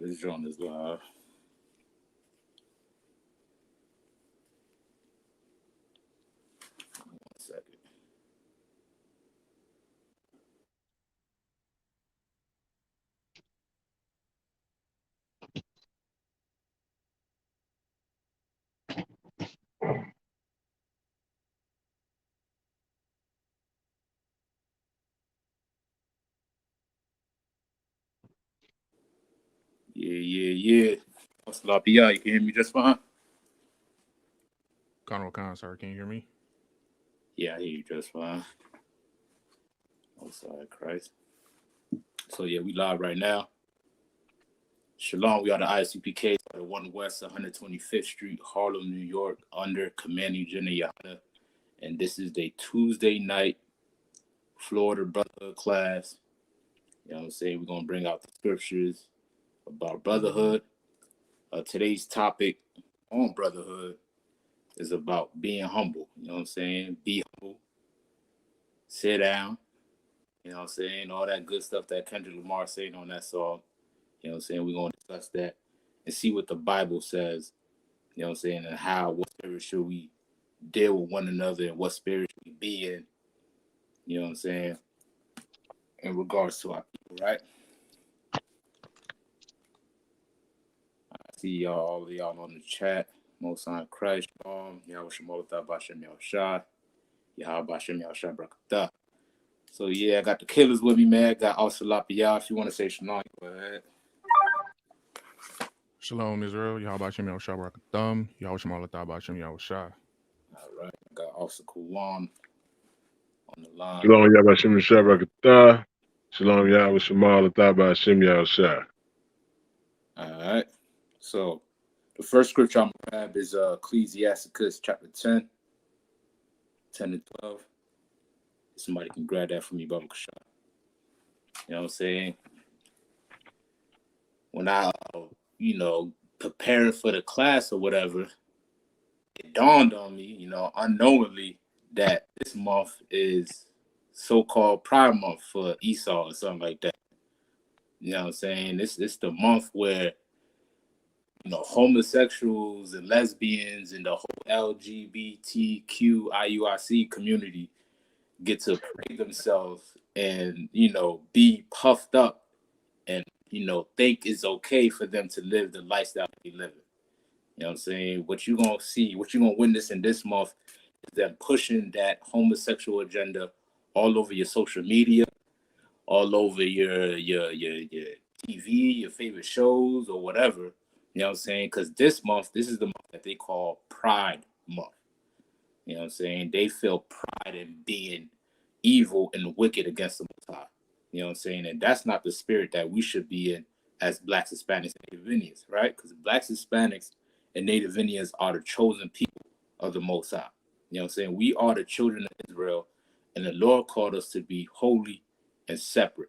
This joint is live. One second. Yeah. What's up, yeah? You can hear me just fine? Con, sorry, can you hear me? Yeah, I hear you just fine. Oh, sorry, Christ. So, yeah, we live right now. Shalom, we are the Isupk, the 1 West 125th Street, Harlem, New York, under Commanding General Yahda. And this is the Tuesday night Florida Brotherhood class. You know what I'm saying? We're going to bring out the scriptures about brotherhood. Today's topic on brotherhood is about being humble. You know what I'm saying? Be humble. Sit down. You know what I'm saying? All that good stuff that Kendrick Lamar saying on that song. You know what I'm saying? We're going to discuss that and see what the Bible says. You know what I'm saying? And what spirit should we deal with one another and what spirit should we be in. You know what I'm saying? In regards to our people, right? I see y'all, all of y'all on the chat. Most on Christ, Yahweh Shemolata Bashem Yahushua, Yahweh Bashem Yahushua Brakatah. So yeah, I got the killers with me, man. Got Al-Salapiyah. If you want to say shalom, go ahead. Shalom, Israel. Yahweh Shem Yahushua Barakatham. Yahweh Shem Allah Bashem Yahushua. All right. I got Officer Kuwan on the line. Shalom Yahweh Shem Shabrakatah. Shalom Yahweh Shemal Ataba Shem Yahushua. All right. So the first scripture I'm going to grab is Ecclesiasticus chapter 10 and 12. If somebody can grab that for me, Baba Kasha. You know what I'm saying? When I, preparing for the class or whatever, it dawned on me, unknowingly, that this month is so-called Pride Month for Esau or something like that. You know what I'm saying? It's the month where, homosexuals and lesbians and the whole LGBTQIUIC community get to parade themselves and, be puffed up and, think it's okay for them to live the lifestyle they live in. You know what I'm saying? What you're going to see, what you're going to witness in this month is them pushing that homosexual agenda all over your social media, all over your TV, your favorite shows or whatever. You know what I'm saying? Because this is the month that they call Pride Month. You know what I'm saying? They feel pride in being evil and wicked against the Most High. You know what I'm saying? And that's not the spirit that we should be in as Blacks, Hispanics, and Native Indians, right? Because Blacks, Hispanics, and Native Indians are the chosen people of the Most High. You know what I'm saying? We are the children of Israel, and the Lord called us to be holy and separate.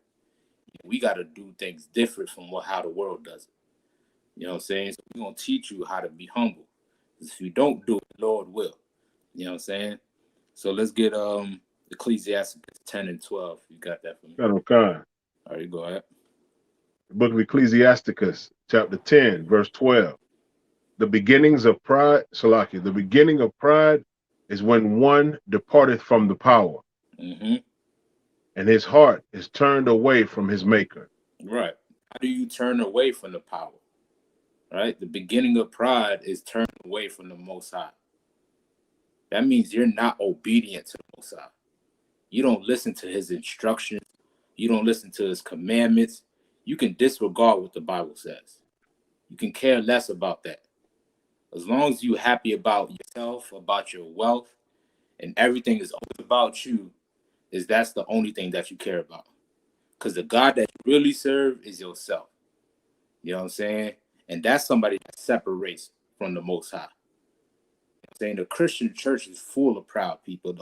We got to do things different from how the world does it. You know what I'm saying? So we're going to teach you how to be humble. Because if you don't do it, the Lord will. You know what I'm saying? So let's get Ecclesiastes 10 and 12. You got that for me? All right, go ahead. The book of Ecclesiasticus, chapter 10, verse 12. The beginnings of pride, Salaki, the beginning of pride is when one departeth from the power, and his heart is turned away from his maker. Right. How do you turn away from the power? Right? The beginning of pride is turning away from the Most High. That means you're not obedient to the Most High. You don't listen to his instructions. You don't listen to his commandments. You can disregard what the Bible says. You can care less about that. As long as you're happy about yourself, about your wealth, and everything is always about you, that's the only thing that you care about. Because the God that you really serve is yourself. You know what I'm saying? And that's somebody that separates from the Most High. You know what I'm saying? The Christian church is full of proud people.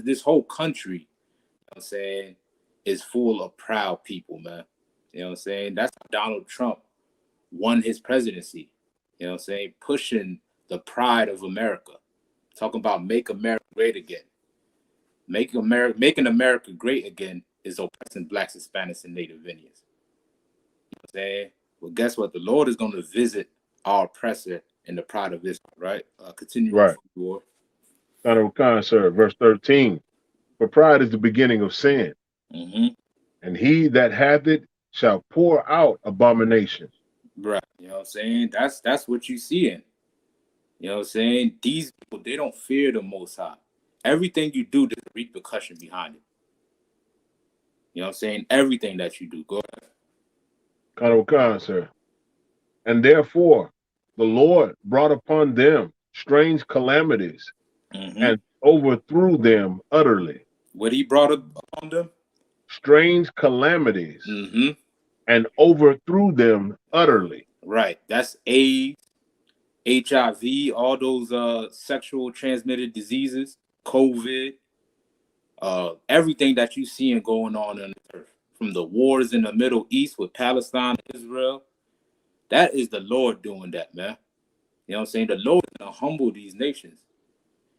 This whole country, you know what I'm saying, is full of proud people, man. You know what I'm saying? That's how Donald Trump won his presidency. You know what I'm saying? Pushing the pride of America. Talking about make America great again. Making America great again is oppressing Blacks, Hispanics, and Native Indians. You know what I'm saying? Well, guess what? The Lord is going to visit our oppressor in the pride of Israel, right? Continue on Right. for war. Honorable Khan, sir. Verse 13. For pride is the beginning of sin, and he that hath it shall pour out abomination. Right. You know what I'm saying? That's what you see in. You know what I'm saying? These people, they don't fear the Most High. Everything you do, there's a repercussion behind it. You know what I'm saying? Everything that you do. Go ahead. Honorable Khan, sir. And therefore the Lord brought upon them strange calamities and overthrew them utterly. What he brought upon them? Strange calamities and overthrew them utterly. Right. That's AIDS, HIV, all those sexual transmitted diseases, COVID, everything that you see going on the earth, from the wars in the Middle East with Palestine and Israel. That is the Lord doing that, man. You know what I'm saying? The Lord is going to humble these nations.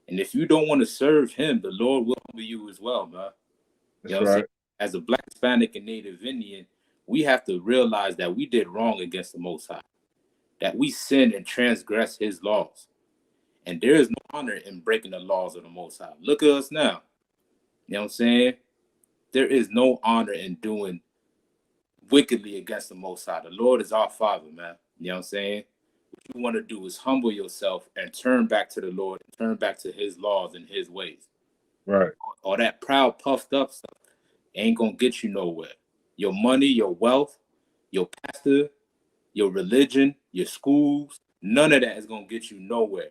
And if you don't want to serve him, the Lord will humble you as well, man. That's You know what I'm saying? As a Black, Hispanic, and Native Indian, we have to realize that we did wrong against the Most High, that we sinned and transgressed his laws. And there is no honor in breaking the laws of the Most High. Look at us now. You know what I'm saying? There is no honor in doing wickedly against the Most High. The Lord is our Father, man. You know what I'm saying? What you want to do is humble yourself and turn back to the Lord, and turn back to his laws and his ways. Right. All that proud, puffed up stuff ain't going to get you nowhere. Your money, your wealth, your pastor, your religion, your schools, none of that is going to get you nowhere.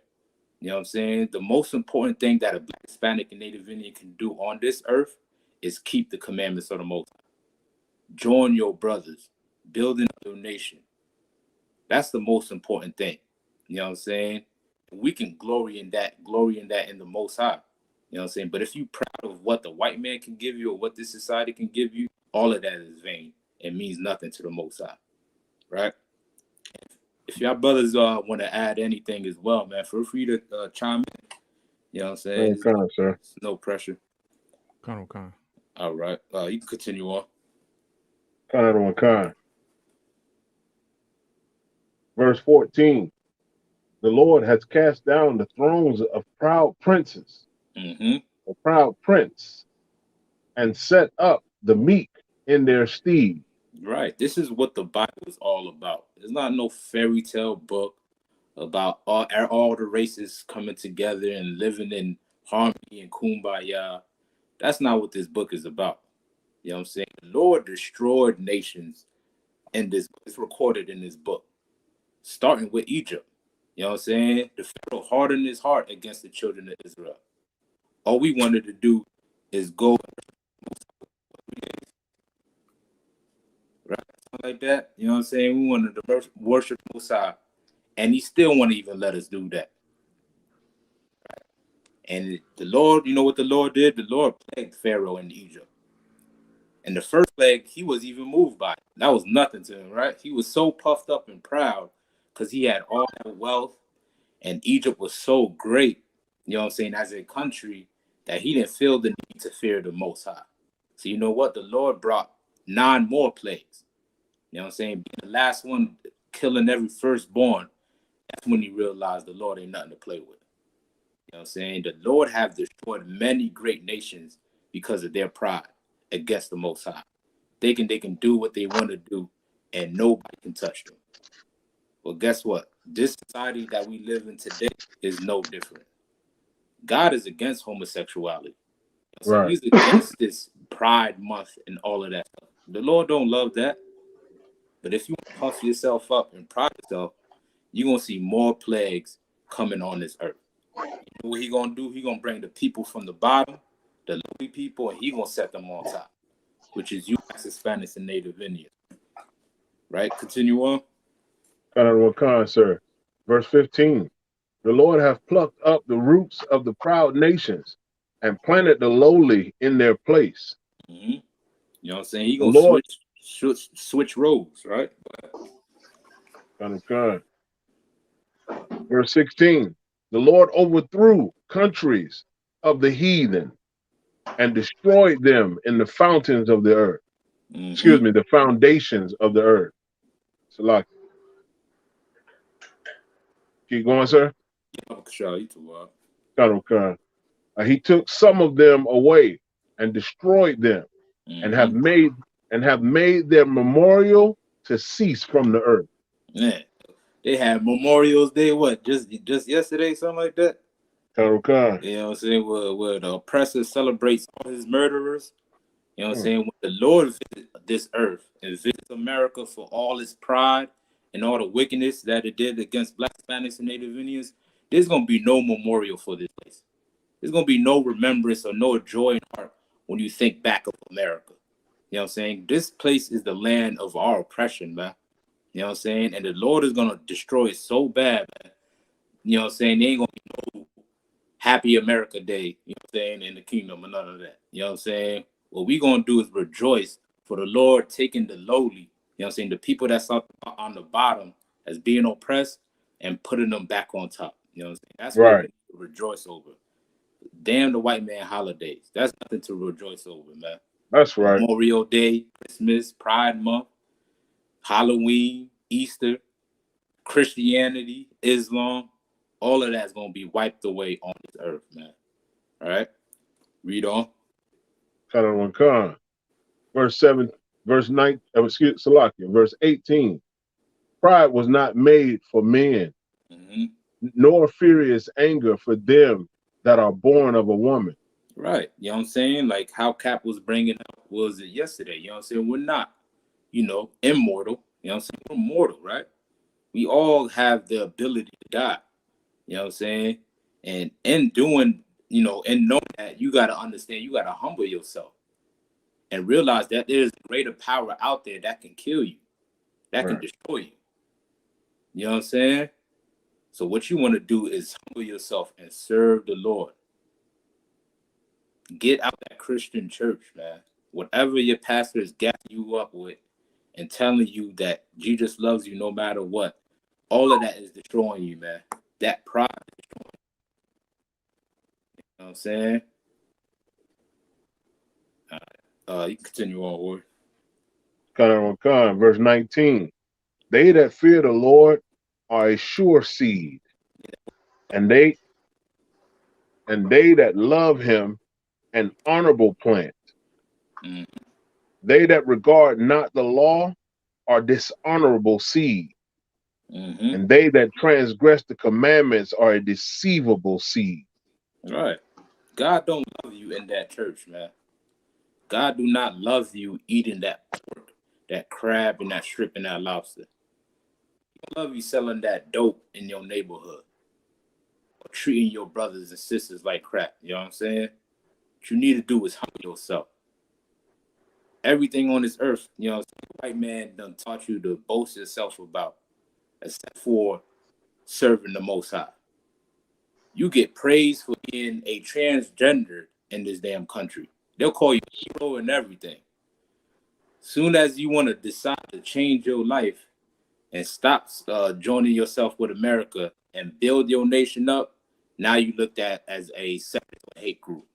You know what I'm saying? The most important thing that a Black, Hispanic, and Native Indian can do on this earth is keep the commandments of the Most High. Join your brothers, building up your nation. That's the most important thing. You know what I'm saying? We can glory in that in the Most High. You know what I'm saying? But if you're proud of what the white man can give you or what this society can give you, all of that is vain. It means nothing to the Most High. Right? If y'all brothers want to add anything as well, man, feel free to chime in. You know what I'm saying? Sir. No pressure. Khan. All right. You can continue on. Khan. Verse 14. The Lord has cast down the thrones of proud princes, a proud prince, and set up the meek in their stead. Right. This is what the Bible is all about. It's not no fairy tale book about all the races coming together and living in harmony and kumbaya. That's not what this book is about. You know what I'm saying? The Lord destroyed nations in this. It's recorded in this book, starting with Egypt. You know what I'm saying? The Pharaoh hardened his heart against the children of Israel. All we wanted to do is go right like that. You know what I'm saying? We wanted to worship Mosiah, and he still won't even let us do that. And the Lord, you know what the Lord did? The Lord plagued Pharaoh in Egypt. And the first plague, he was even moved by it. That was nothing to him, right? He was so puffed up and proud because he had all that wealth, and Egypt was so great, you know what I'm saying, as a country, that he didn't feel the need to fear the Most High. So you know what? The Lord brought 9 more plagues. You know what I'm saying? Being the last one, killing every firstborn, that's when he realized the Lord ain't nothing to play with. You know what I'm saying? The Lord have destroyed many great nations because of their pride against the Most High. They can do what they want to do, and nobody can touch them. Well, guess what? This society that we live in today is no different. God is against homosexuality. So Right. he's against this Pride Month and all of that stuff. The Lord don't love that. But if you puff yourself up and pride yourself, you're going to see more plagues coming on this earth. You know what he's going to do? He's going to bring the people from the bottom, the lowly people, and he's going to set them on top, which is you, Hispanics, and Native Indians. Right? Continue on. Khan, sir. Verse 15. The Lord hath plucked up the roots of the proud nations and planted the lowly in their place. You know what I'm saying? He's going to switch roles, right? Khan. Verse 16. The Lord overthrew countries of the heathen and destroyed them in the fountains of the earth. Excuse me, the foundations of the earth. Salaki. Keep going, sir. Khan Khan. He took some of them away and destroyed them, and have made their memorial to cease from the earth. Man, they had Memorial's Day, what, just yesterday, something like that? Khan Khan. You know what I'm saying? Where the oppressor celebrates all his murderers. You know what I'm saying? When the Lord visits this earth and visits America for all its pride and all the wickedness that it did against Black, Hispanics, and Native Indians, there's going to be no memorial for this place. There's going to be no remembrance or no joy in heart when you think back of America. You know what I'm saying? This place is the land of our oppression, man. You know what I'm saying? And the Lord is going to destroy it so bad, man. You know what I'm saying? There ain't going to be no Happy America Day, you know what I'm saying, in the kingdom or none of that. You know what I'm saying? What we going to do is rejoice for the Lord taking the lowly, you know what I'm saying, the people that's on the bottom as being oppressed and putting them back on top. You know what I'm saying? That's what we need to rejoice over. Damn the white man holidays. That's nothing to rejoice over, man. That's right. Memorial Day, Christmas, Pride Month, Halloween, Easter, Christianity, Islam, all of that's going to be wiped away on this earth, man. All right? Read on. Khan. Verse 7, verse 9, Salakia, verse 18. Pride was not made for men, nor furious anger for them that are born of a woman. Right. You know what I'm saying? Like how Cap was bringing up, was it yesterday? You know what I'm saying? We're not, immortal. You know what I'm saying? We're mortal, right? We all have the ability to die. You know what I'm saying? And in doing, and knowing that, you got to understand, you got to humble yourself and realize that there's greater power out there that can kill you, that can destroy you. You know what I'm saying? So what you want to do is humble yourself and serve the Lord. Get out that Christian church, man. Whatever your pastor is gassing you up with and telling you that Jesus loves you no matter what, all of that is destroying you, man. That pride is destroying you. You know what I'm saying? You can continue on, Ward. Verse 19. They that fear the Lord are a sure seed, and they that love him an honorable plant. They that regard not the law are dishonorable seed, and they that transgress the commandments are a deceivable seed. Right. God don't love you in that church, man. God do not love you eating that pork, that crab, and that shrimp and that lobster. He don't love you selling that dope in your neighborhood or treating your brothers and sisters like crap. You know what I'm saying? What you need to do is humble yourself. Everything on this earth, the white man done taught you to boast yourself about, except for serving the Most High. You get praised for being a transgender in this damn country. They'll call you a hero and everything. Soon as you want to decide to change your life and stop joining yourself with America and build your nation up, now you looked at as a separate hate group.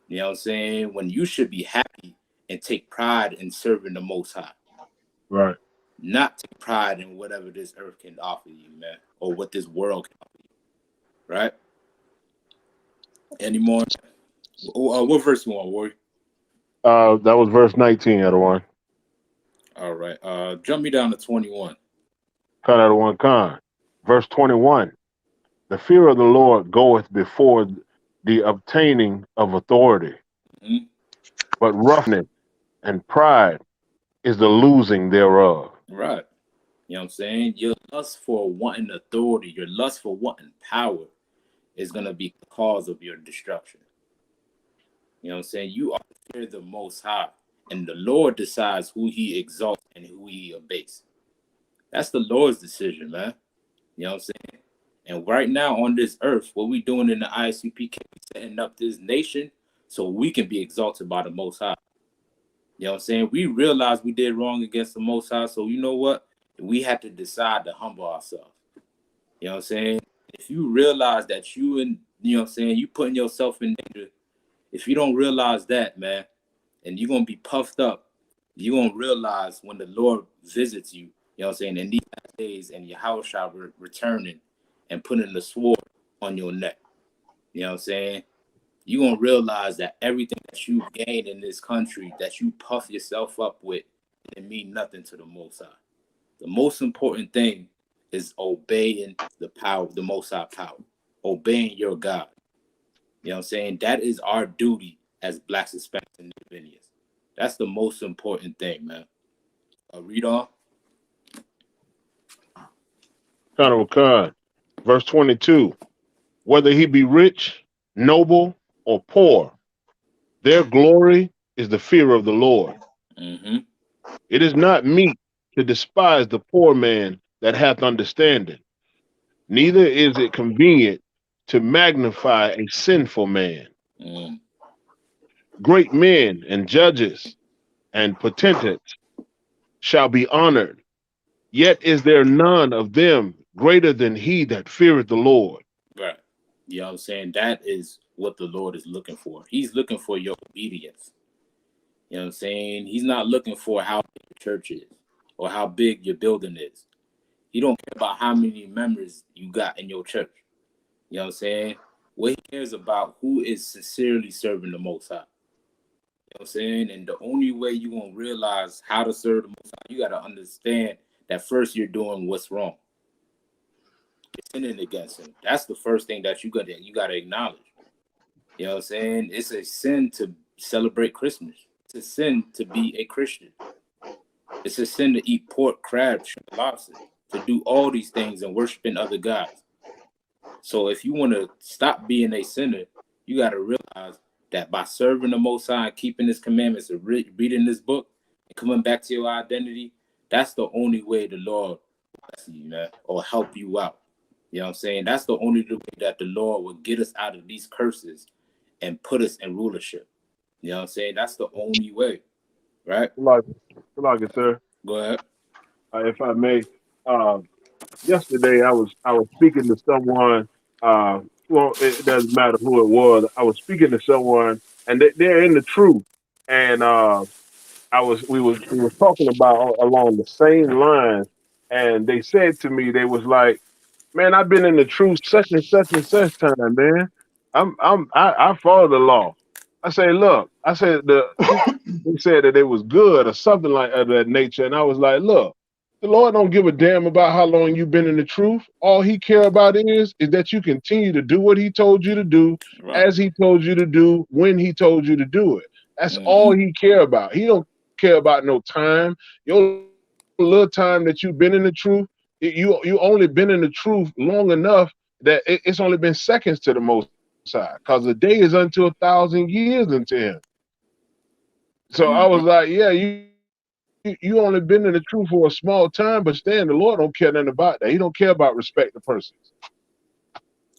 You know what I'm saying? When you should be happy and take pride in serving the Most High. Right. Not take pride in whatever this earth can offer you, man, or what this world can offer you. Right? Any more? What verse you want, Warrior? That was verse 19, Adawan. All right. Jump me down to 21. Adawan. Verse 21. The fear of the Lord goeth before the obtaining of authority, but roughness and pride is the losing thereof. Right. You know what I'm saying? Your lust for wanting authority, your lust for wanting power is going to be the cause of your destruction. You know what I'm saying? You are the Most High, and the Lord decides who he exalts and who he abases. That's the Lord's decision, man. You know what I'm saying? And right now on this earth, what we doing in the Isupk, we setting up this nation so we can be exalted by the Most High. You know what I'm saying? We realize we did wrong against the Most High, so you know what? We have to decide to humble ourselves. You know what I'm saying? If you realize that you putting yourself in danger, if you don't realize that, man, and you're going to be puffed up, you're going to realize when the Lord visits you, You know what I'm saying? In these last days, and Yahweh shall returning and putting the sword on your neck. You know what I'm saying? You're going to realize that everything that you gain in this country, that you puff yourself up with, it mean nothing to the Most High. The most important thing is obeying the power, the Most High power, obeying your God. You know what I'm saying? That is our duty as Blacks, Hispanics, and Native Indians. That's the most important thing, man. Read on. Verse 22. Whether he be rich, noble, or poor, their glory is the fear of the Lord. Mm-hmm. It is not meet to despise the poor man that hath understanding, neither is it convenient to magnify a sinful man. Mm. Great men and judges and potentates shall be honored, yet is there none of them greater than he that feareth the Lord. Right. You know what I'm saying? That is what the Lord is looking for. He's looking for your obedience. You know what I'm saying? He's not looking for how big your church is or how big your building is. He don't care about how many members you got in your church. You know what I'm saying? What he cares about who is sincerely serving the Most High. You know what I'm saying? And the only way you won't realize how to serve the Most High, you got to understand that first you're doing what's wrong. You're sinning against him. That's the first thing that you gotta acknowledge. You know what I'm saying? It's a sin to celebrate Christmas. It's a sin to be a Christian. It's a sin to eat pork, crab, shrimp, lobster, to do all these things and worshiping other gods. So if you want to stop being a sinner, you got to realize that by serving the Most High, keeping His commandments, and reading this book, and coming back to your identity, that's the only way the Lord will bless you, man, or help you out. You know what I'm saying? That's the only way that the Lord will get us out of these curses and put us in rulership. You know what I'm saying? That's the only way, right? Like it, sir. Go ahead. If I may, uh, yesterday I was speaking to someone. Well, it doesn't matter who it was. I was speaking to someone, and they're in the truth. And we were talking about along the same lines, and they said to me, they was like, "Man, I've been in the truth such and such time, man. I follow the law." I say, "Look," I said they said that it was good or something like of that nature, and I was like, "Look, the Lord don't give a damn about how long you've been in the truth. All He care about is that you continue to do what He told you to do, Right. as He told you to do, when He told you to do it. That's all Mm-hmm. He care about. He don't care about no time. Your little time that you've been in the truth, you only been in the truth long enough that it's only been seconds to the Most High, because a day is unto 1,000 years unto Him." So I Mm-hmm. was like, "Yeah, you only been in the truth for a small time, but stand, the Lord don't care nothing about that. He don't care about respect to persons."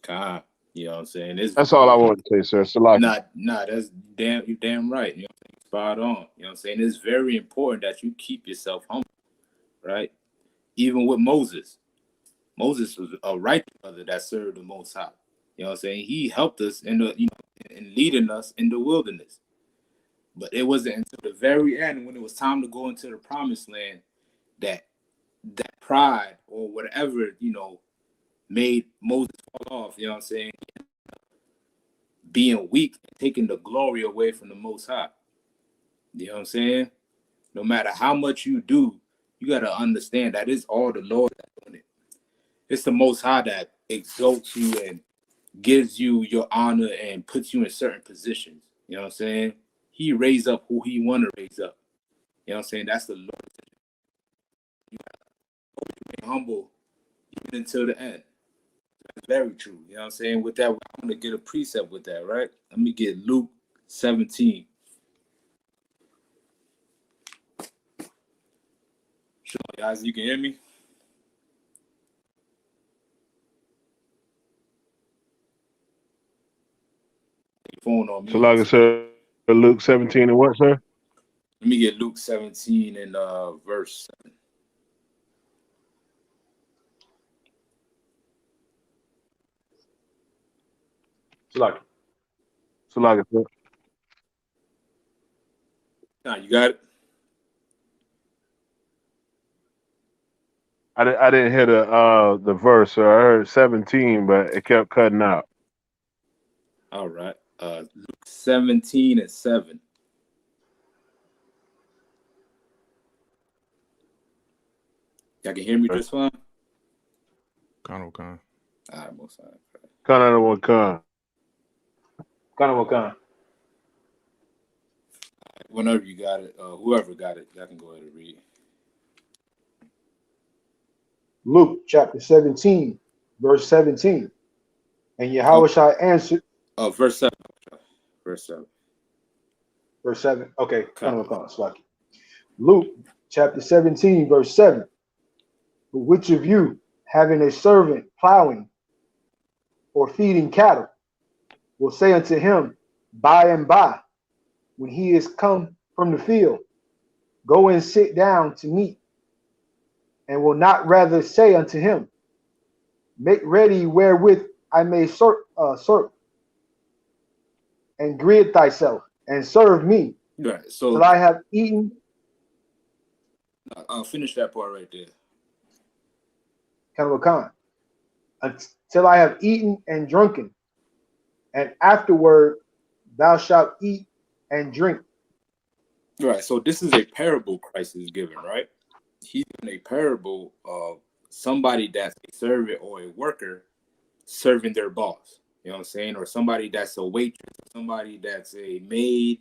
God, you know what I'm saying? It's That's all I wanted to say, sir. Salaki. not that's you damn right. You know what I'm saying? Spot on. You know what I'm saying? It's very important that you keep yourself humble, right? Even with Moses. Moses was a righteous brother that served the Most High. You know what I'm saying? He helped us in leading us in the wilderness. But it wasn't until the very end, when it was time to go into the promised land, that pride or whatever, made Moses fall off, you know what I'm saying? Being weak and taking the glory away from the Most High. You know what I'm saying? No matter how much you do, you got to understand that it's all the Lord that's doing it. It's the Most High that exalts you and gives you your honor and puts you in certain positions. You know what I'm saying? He raised up who He want to raise up. You know what I'm saying? That's the Lord. You got to be humble even until the end. That's very true. You know what I'm saying? With that, I'm going to get a precept with that, right? Let me get Luke 17. Sure, guys, you can hear me? Your phone on mute. Salaki, sir. Luke 17 and what, sir? Let me get Luke 17 and verse 7. Salaki. Salaki, sir. Now, you got it? I didn't hear the verse. So I heard 17, but it kept cutting out. All right. Luke 17:7. Y'all can hear me just fine? Khan. All right, most time. Kind of one con. Whenever you got it, whoever got it, y'all can go ahead and read. Luke chapter 17, verse 17. And Yahushua answered, Verse 7. Verse 7. verse 7. Okay, Come. Slaki. Luke chapter 17, verse 7. But which of you, having a servant plowing or feeding cattle, will say unto him by and by, when he is come from the field, go and sit down to meat, and will not rather say unto him, make ready wherewith I may serve, and gird thyself, and serve me, Right. So till I have eaten. I'll finish that part right there. Khan, until I have eaten and drunken, and afterward thou shalt eat and drink. Right. So this is a parable Christ is giving, right? He's in a parable of somebody that's a servant or a worker serving their boss. You know what I'm saying? Or somebody that's a waitress, somebody that's a maid,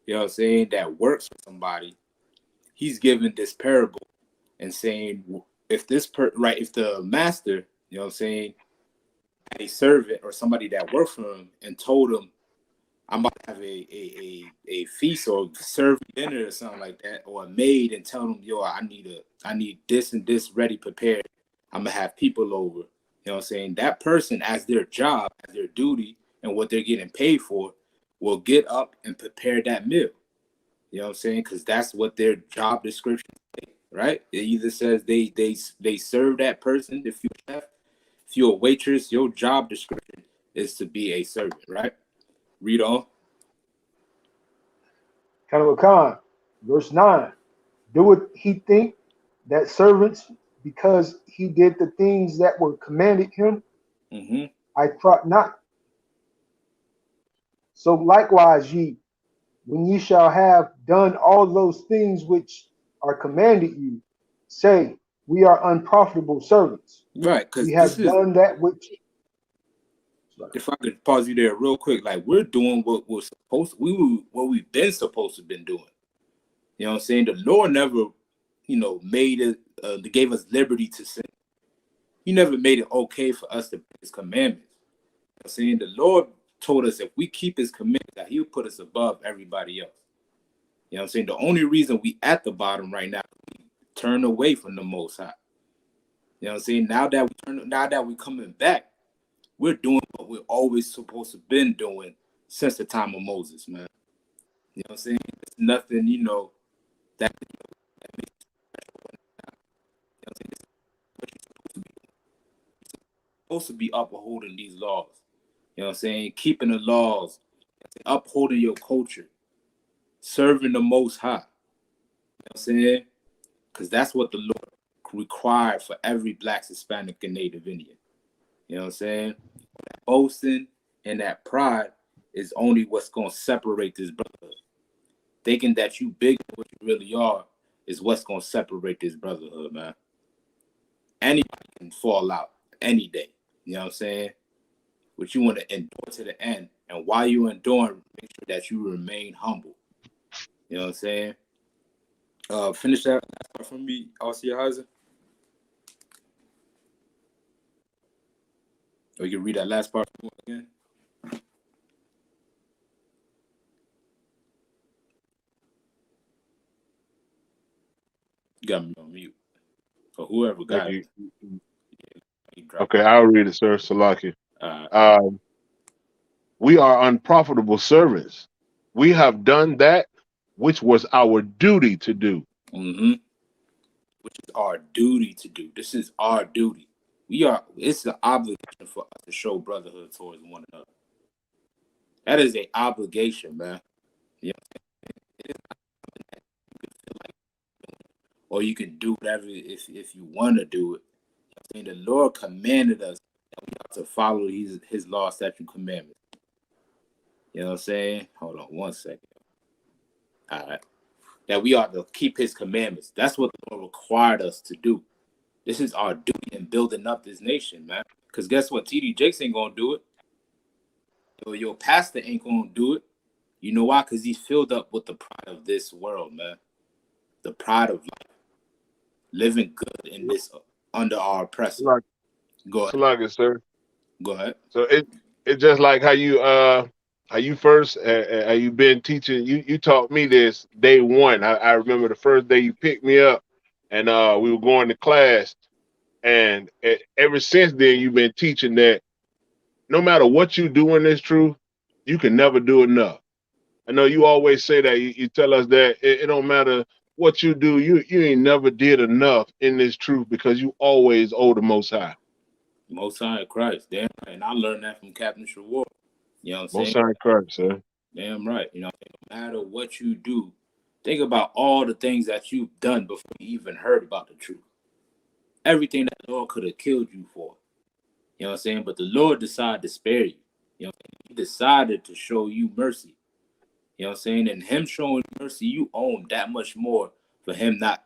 you know what I'm saying, that works for somebody. He's giving this parable and saying, if this if the master, you know what I'm saying, had a servant or somebody that worked for him and told him, I'm about to have a feast or serve dinner or something like that, or a maid, and tell them, yo, I need this and this ready prepared. I'm gonna have people over. You know what I'm saying? That person, as their job, as their duty, and what they're getting paid for, will get up and prepare that meal. You know what I'm saying? Because that's what their job description is, right? It either says they serve that person. If you're a waitress, your job description is to be a servant, right? Read on. Khan, verse 9. Doeth he think that servants, because he did the things that were commanded him, Mm-hmm. I thought not. So likewise ye, when ye shall have done all those things which are commanded you, say, we are unprofitable servants. Right, We because this have is, done that which. if I could pause you there real quick, like we're doing what we're supposed to, what we've been supposed to been doing. You know what I'm saying? The Lord never, made it, gave us liberty to sin. He never made it okay for us to break his commandments. You know what I'm saying? The Lord told us if we keep his commandments, that he'll put us above everybody else. You know what I'm saying? The only reason we at the bottom right now, we turn away from the Most High. You know what I'm saying? Now that we're coming back, we're doing what we're always supposed to been doing since the time of Moses, man. You know what I'm saying? There's nothing, that makes you special. You know what I'm saying? This is what you're supposed to be doing. You're supposed to be upholding these laws. You know what I'm saying? Keeping the laws, upholding your culture, serving the Most High. You know what I'm saying? Because that's what the Lord required for every Black, Hispanic, and Native Indian. You know what I'm saying? That boasting and that pride is only what's going to separate this brotherhood. Thinking that you bigger than what you really are is what's going to separate this brotherhood, man. Anybody can fall out any day. You know what I'm saying? But you want to endure to the end. And while you enduring, make sure that you remain humble. You know what I'm saying? Finish that last part for me, Alciahizer. Or you can read that last part again. You got me on mute. Or whoever got Thank it. you. Yeah, Okay, I'll read it, sir. Salaki. uh, We are unprofitable servants. We have done that which was our duty to do. mm-hmm. Which is our duty to do. This is our duty. It's an obligation for us to show brotherhood towards one another. That is an obligation, man. You know what I'm saying? It is not something that you can feel like doing or you can do whatever if you want to do it. I mean, the Lord commanded us that we have to follow his law, statute, commandments. You know what I'm saying? Hold on one second. All right. That we ought to keep his commandments. That's what the Lord required us to do. This is our duty in building up this nation, man. Because guess what? TD Jakes ain't going to do it. Your pastor ain't going to do it. You know why? Because he's filled up with the pride of this world, man. The pride of life. Living good in this, under our oppressor. Like, Go ahead. like it, sir. Go ahead. So it's just like how you first how you been teaching. You taught me this day one. I remember the first day you picked me up, and we were going to class, and ever since then you've been teaching that no matter what you do in this truth, you can never do enough. I know you always say that. You tell us that it don't matter what you do, you ain't never did enough in this truth because you always owe the Most High. Most High Christ. Damn right. And I learned that from Captain Shawar. You know what I'm saying? Most High Christ, sir. Damn right. You know, no matter what you do, think about all the things that you've done before you even heard about the truth. Everything that the Lord could have killed you for. You know what I'm saying? But the Lord decided to spare you. You know what I'm saying? He decided to show you mercy. You know what I'm saying? And him showing mercy, you own that much more for him not,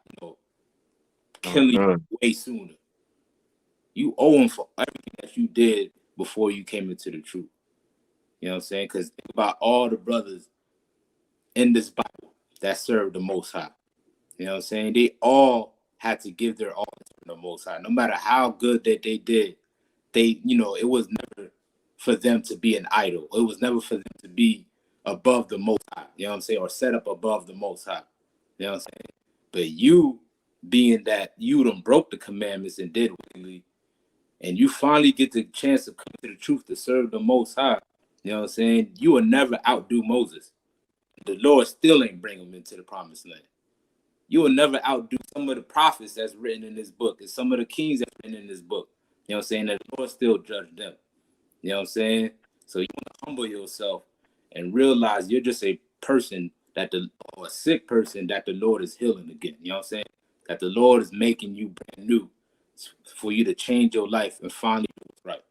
killing you way sooner. You owe him for everything that you did before you came into the truth. You know what I'm saying? Because think about all the brothers in this Bible that served the Most High. You know what I'm saying? They all had to give their all to the Most High. No matter how good that they did, it was never for them to be an idol. It was never for them to be above the Most High. You know what I'm saying? Or set up above the Most High. You know what I'm saying? But you, being that you done broke the commandments and did willingly, and you finally get the chance to come to the truth to serve the Most High, you know what I'm saying? You will never outdo Moses. The Lord still ain't bring him into the promised land. You will never outdo some of the prophets that's written in this book and some of the kings that's written in this book. You know what I'm saying? That the Lord still judge them. You know what I'm saying? So you want to humble yourself and realize you're just a person or a sick person that the Lord is healing again. You know what I'm saying? That the Lord is making you brand new for you to change your life and finally do what's right.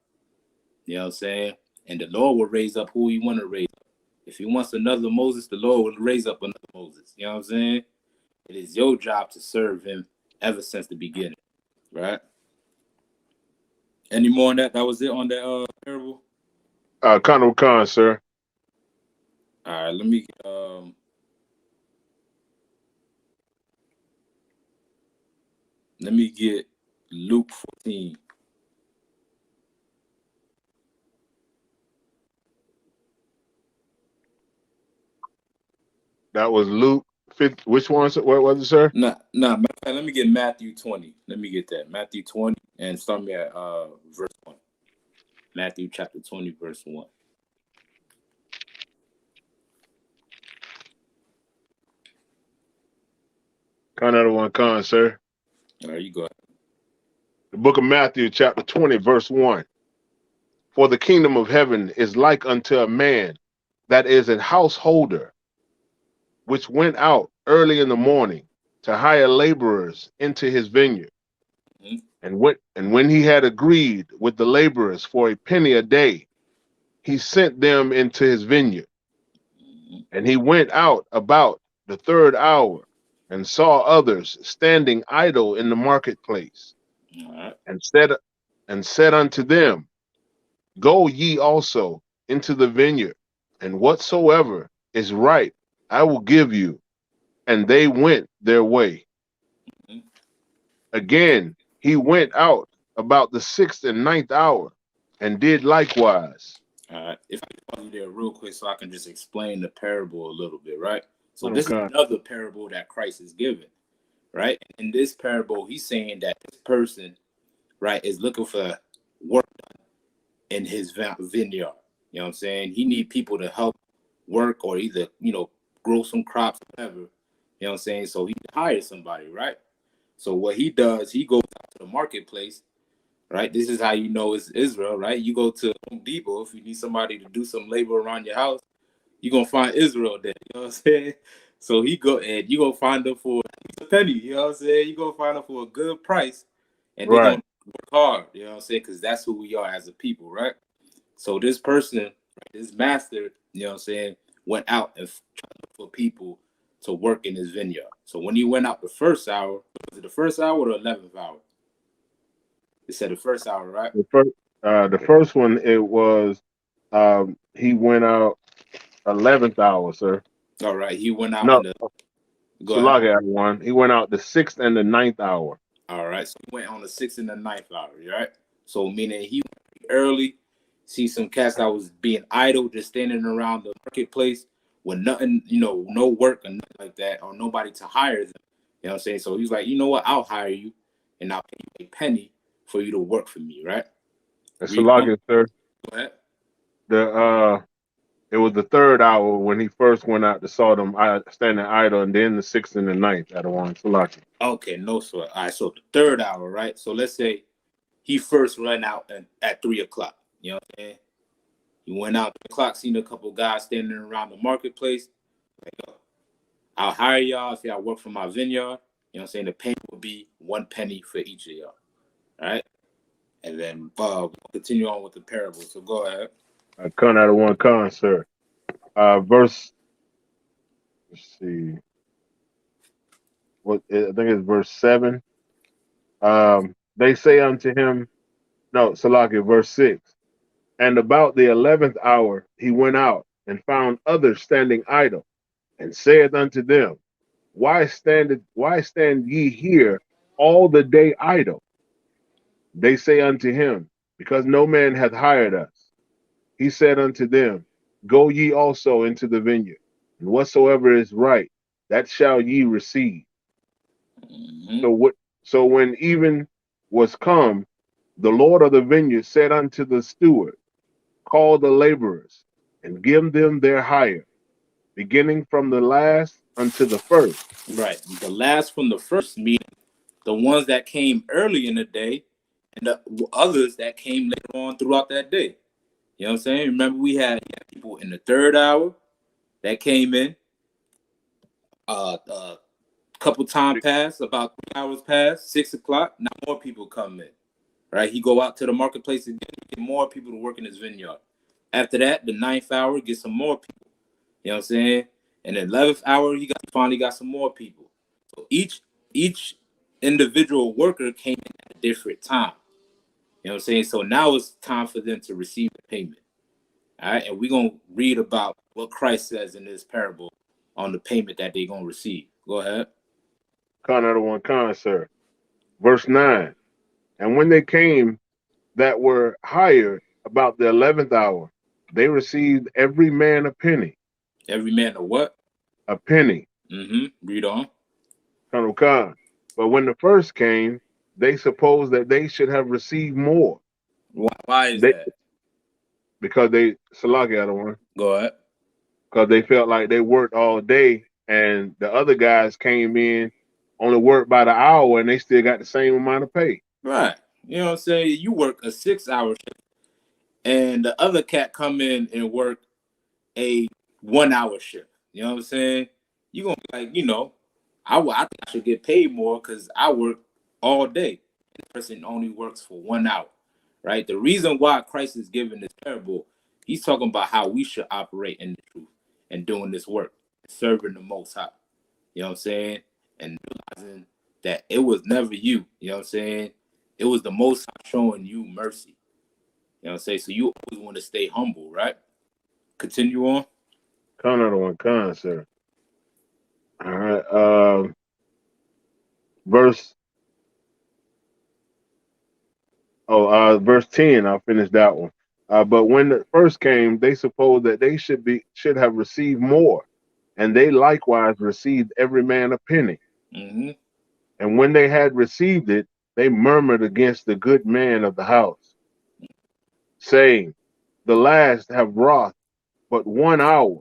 You know what I'm saying? And the Lord will raise up who he want to raise up. If he wants another Moses, the Lord will raise up another Moses. You know what I'm saying? It is your job to serve him ever since the beginning. Right? Any more on that? That was it on that parable? Khan Khan, sir. All right, let me get Luke 14. That was Luke 50. Which one? What was it, sir? Nah. Let me get Matthew 20. Let me get that. Matthew 20 and start me at verse 1. Matthew chapter 20, verse 1. Khan, sir. All right, you go ahead. The book of Matthew, chapter 20, verse 1. For the kingdom of heaven is like unto a man that is an householder, which went out early in the morning to hire laborers into his vineyard. Mm-hmm. And when he had agreed with the laborers for a penny a day, he sent them into his vineyard. Mm-hmm. And he went out about the third hour and saw others standing idle in the marketplace. All right. And said unto them, Go ye also into the vineyard, and whatsoever is right I will give you. And they went their way. Mm-hmm. Again, he went out about the 6th and 9th hour, and did likewise. All right. If I can pause you there real quick so I can just explain the parable a little bit, right? So Okay. This is another parable that Christ is giving, right? In this parable, he's saying that this person, right, is looking for work done in his vineyard. You know what I'm saying? He need people to help work or either, grow some crops, whatever. You know what I'm saying? So he hires somebody, right? So what he does, he goes out to the marketplace, right? This is how you know it's Israel, right? You go to Home Depot if you need somebody to do some labor around your house, you're going to find Israel there. You know what I'm saying? So he go and you go find them for a penny. You know what I'm saying? You go find them for a good price, and they're Right. gonna work hard. You know what I'm saying? Because that's who we are as a people, right? So this person, this master, you know what I'm saying, went out and tried to look for people to work in his vineyard. So when he went out the first hour, was it the first hour or the 11th hour? It said the first hour, right? The first one, it was he went out 11th hour, sir. All right, he went out No, in the. Go ahead. Salaki had one. He went out the 6th and the 9th hour. All right, so he went on the 6th and the 9th hour, right? So meaning he went early, see some cats that was being idle, just standing around the marketplace with nothing, you know, no work or nothing like that, or nobody to hire them. You know what I'm saying? So he's like, you know what? I'll hire you, and I'll pay you a penny for you to work for me, right? And Read on. Salaki, sir, Go ahead. it was the 3rd hour when he first went out to saw them standing idle, and then the 6th and the 9th at one. Salaki. Okay, no sweat. All right, so the 3rd hour, right? So let's say he first ran out at 3 o'clock. You know what I'm saying? He went out 3 o'clock, seen a couple guys standing around the marketplace. Like, I'll hire y'all if y'all work for my vineyard. You know what I'm saying? The payment will be 1 penny for each of y'all. All right? And then we'll continue on with the parable. So go ahead. I come out of one con, sir. Verse, let's see. What I think it's verse 7. They say unto him, no, Salaki, verse 6. And about the 11th hour he went out and found others standing idle, and saith unto them, why stand ye here all the day idle? They say unto him, because no man hath hired us. He said unto them, go ye also into the vineyard, and whatsoever is right, that shall ye receive. Mm-hmm. So when even was come, the Lord of the vineyard said unto the steward, call the laborers, and give them their hire, beginning from the last unto the first. Right. The last from the first meeting, the ones that came early in the day, and the others that came later on throughout that day. You know what I'm saying? Remember, we had people in the 3rd hour that came in. Couple time passed, about 3 hours passed, 6 o'clock. Now more people come in. Right? He go out to the marketplace and get more people to work in his vineyard. After that, the 9th hour, get some more people. You know what I'm saying? And the 11th hour, he finally got some more people. So each individual worker came in at a different time. You know what I'm saying? So now it's time for them to receive the payment. All right, and we're gonna read about what Christ says in this parable on the payment that they're gonna receive. Go ahead. Con out of one con, sir. Verse 9. And when they came that were hired about the 11th hour, they received every man a penny. Every man a what? A penny. Mm-hmm. Read on. Colonel Khan. But when the first came, they supposed that they should have received more. Why is that? Because they, Salaki out of one, Go ahead. because they felt like they worked all day, and the other guys came in, only worked by the hour, and they still got the same amount of pay. Right. You know what I'm saying? You work a 6-hour shift, and the other cat come in and work a 1-hour shift. You know what I'm saying? You're going to be like, you know, I think I should get paid more because I work all day. And the person only works for 1 hour, right? The reason why Christ is giving this parable, he's talking about how we should operate in the truth and doing this work, serving the Most High. You know what I'm saying? And realizing that it was never you. You know what I'm saying? It was the Most High showing you mercy. You know what I'm saying? So you always want to stay humble, right? Continue on. Con out of one con, sir. All right. Verse 10, I'll finish that one. But when the first came, they supposed that they should have received more, and they likewise received every man a penny. Mm-hmm. And when they had received it, they murmured against the good man of the house, saying, the last have wrought but 1 hour,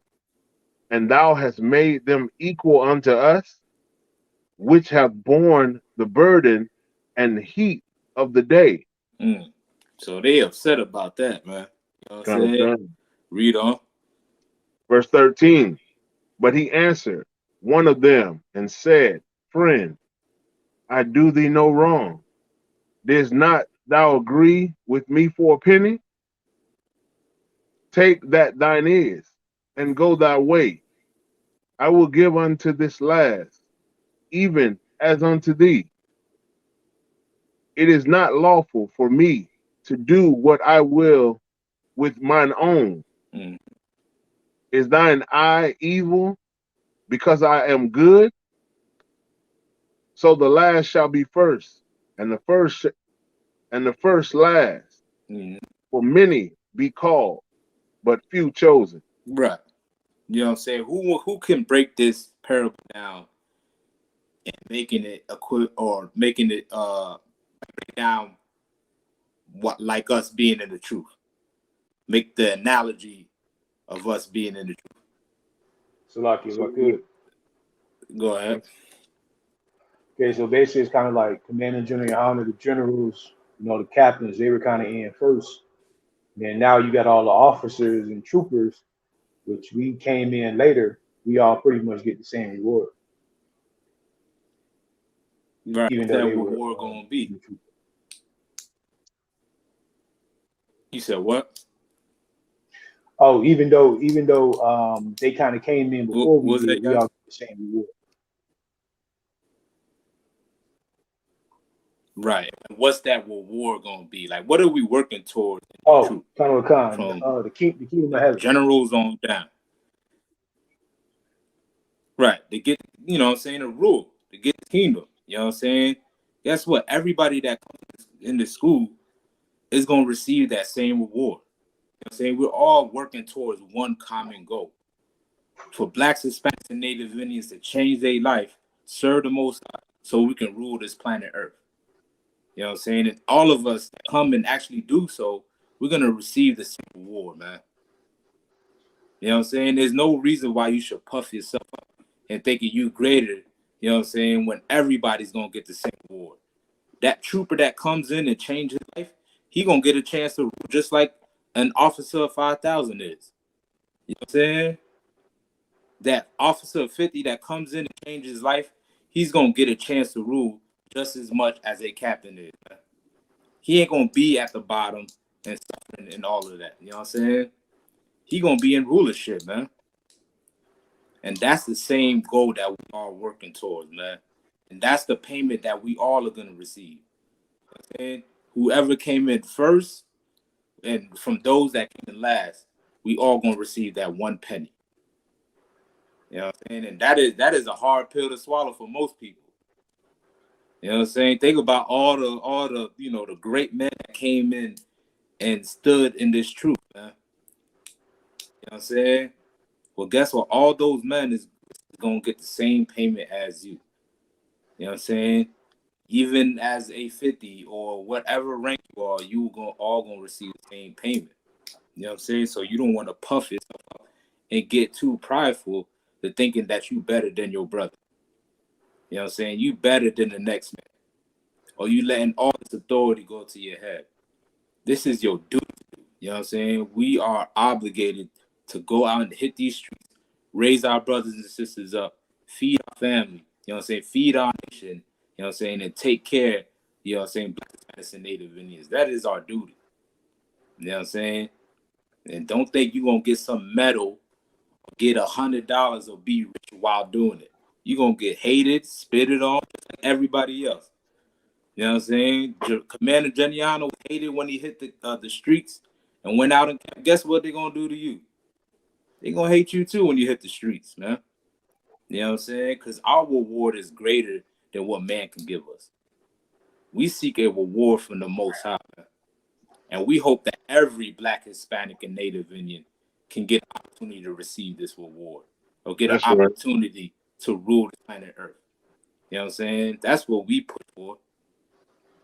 and thou hast made them equal unto us, which have borne the burden and the heat of the day. So they upset about that, man. You know what I'm saying? Kind. Read on. Verse 13. But he answered, one of them and said, Friend, I do thee no wrong. Didst not thou agree with me for a penny? Take that thine is, and go thy way. I will give unto this last, even as unto thee. It is not lawful for me to do what I will with mine own. Mm. Is thine eye evil because I am good? So the last shall be first, and the first last. Mm. For many be called, but few chosen. Right. You know what I'm saying? Who can break this parable down and making it making it break down what like us being in the truth? Make the analogy of us being in the truth. Salaki, if I could. Go ahead. Okay, so basically it's kind of like Commander General Honor, the generals, the captains, they were kind of in first. Then now you got all the officers and troopers, which we came in later. We all pretty much get the same reward, Right. even What's though that they were reward gonna be? the troopers. You said what? Oh, even though they kind of came in before What we was that, did, we guys? all get the same reward. Right. What's that reward gonna be? Like, what are we working towards in the Oh, truth? Khan Khan, From the kingdom of heaven. generals on down. Right. To get, you know what I'm saying, a rule. To get the kingdom. You know what I'm saying? Guess what? Everybody that comes in the school is gonna receive that same reward. You know what I'm saying? We're all working towards one common goal. For blacks, Hispanics, and Native Indians to change their life, serve the Most High, so we can rule this planet Earth. You know what I'm saying? And all of us that come and actually do so, we're gonna receive the same reward, man. You know what I'm saying? There's no reason why you should puff yourself up and thinking you greater, you know what I'm saying, when everybody's gonna get the same reward. That trooper that comes in and changes his life, he gonna get a chance to rule just like an officer of 5,000 is. You know what I'm saying? That officer of 50 that comes in and changes his life, he's gonna get a chance to rule just as much as a captain is, man. He ain't gonna be at the bottom and suffering and all of that. You know what I'm saying? He gonna be in rulership, man. And that's the same goal that we are working towards, man. And that's the payment that we all are gonna receive. You know what I'm saying? Whoever came in first, and from those that came in last, we all gonna receive that one penny. You know what I'm saying? And that is a hard pill to swallow for most people. You know what I'm saying? Think about all the the great men that came in and stood in this truth, man. You know what I'm saying? Well, guess what? All those men is gonna get the same payment as you. You know what I'm saying? Even as a 50 or whatever rank you are, all gonna receive the same payment. You know what I'm saying? So you don't want to puff yourself up and get too prideful to thinking that you better than your brother. You know what I'm saying? You better than the next man. Or you letting all this authority go to your head. This is your duty. You know what I'm saying? We are obligated to go out and hit these streets, raise our brothers and sisters up, feed our family, you know what I'm saying? Feed our nation, you know what I'm saying? And take care, you know what I'm saying, Black, Hispanics, and Native Indians. That is our duty. You know what I'm saying? And don't think you're going to get some medal or get $100 or be rich while doing it. You're going to get hated, spitted on, just like everybody else. You know what I'm saying? Commander Geniano was hated when he hit the streets and went out and guess what they're going to do to you? They're going to hate you too when you hit the streets, man. You know what I'm saying? Because our reward is greater than what man can give us. We seek a reward from the Most High, man. And we hope that every Black, Hispanic, and Native Indian can get an opportunity to receive this reward or get an That's right. opportunity to rule the planet Earth. You know what I'm saying? That's what we put for.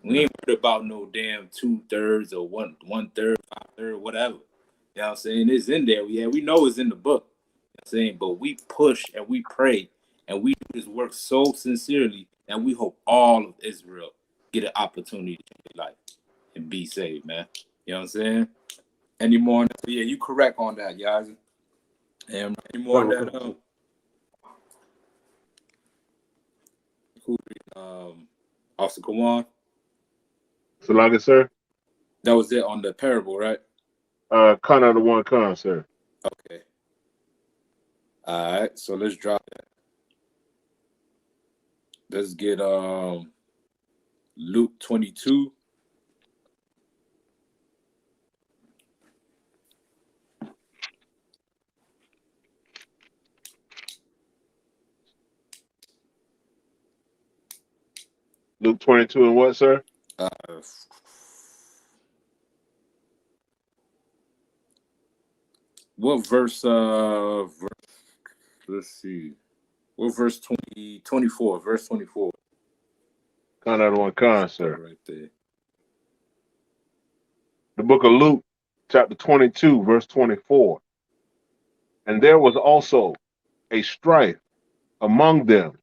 We ain't worried about no damn 2/3 or one third, 5/3, whatever. You know what I'm saying? It's in there. Yeah, we know it's in the book. You know what I'm saying? But we push and we pray and we do this work so sincerely that we hope all of Israel get an opportunity to change their life and be saved, man. You know what I'm saying? Any more on that? Yeah, you correct on that, Yazi. And any more on that? Who Officer Kawan? Salakia, sir. That was it on the parable, right? Con out of one con, sir. Okay. All right, so let's drop that. Let's get Luke 22. Luke 22 and what, sir? What verse? Let's see. What verse 24? Verse 24. Con out of one con, sir. Right there. The book of Luke, chapter 22, verse 24. And there was also a strife among them,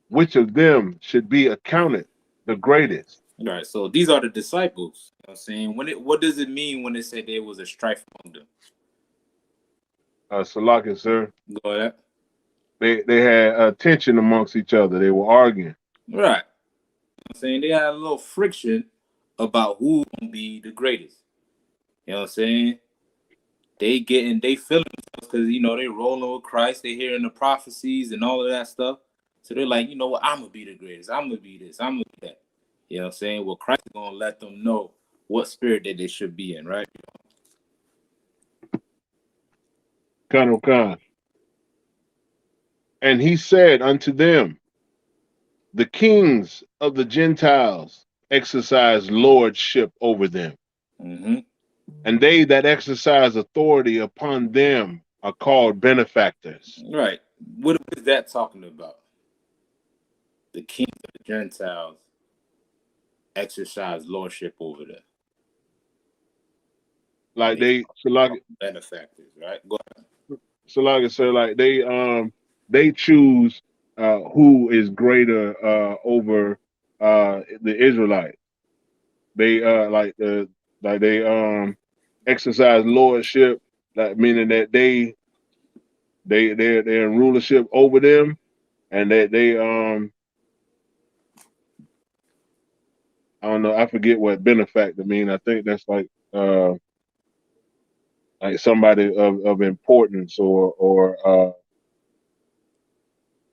which of them should be accounted the greatest. All right, so these are the disciples. You know what I'm saying, what does it mean when they say there was a strife among them? Salakia, sir. Go ahead. They had tension amongst each other. They were arguing. Right. You know what I'm saying, they had a little friction about who gonna be the greatest. You know what I'm saying? They feeling themselves because they rolling with Christ, they hearing the prophecies and all of that stuff. So they're like, you know what, I'm gonna be the greatest. I'm gonna be this, I'm gonna be that. You know what I'm saying? Well, Christ is gonna let them know what spirit that they should be in, right? Con. And he said unto them, the kings of the Gentiles exercise lordship over them. Mm-hmm. And they that exercise authority upon them are called benefactors. Right. What is that talking about? The kings of the Gentiles exercise lordship over them. Like benefactors, right? Go ahead. So like I said, like they choose who is greater over the Israelites. They exercise lordship, like meaning that they're in rulership over them, and that they I don't know, I forget what benefactor mean. I think that's like somebody of importance or all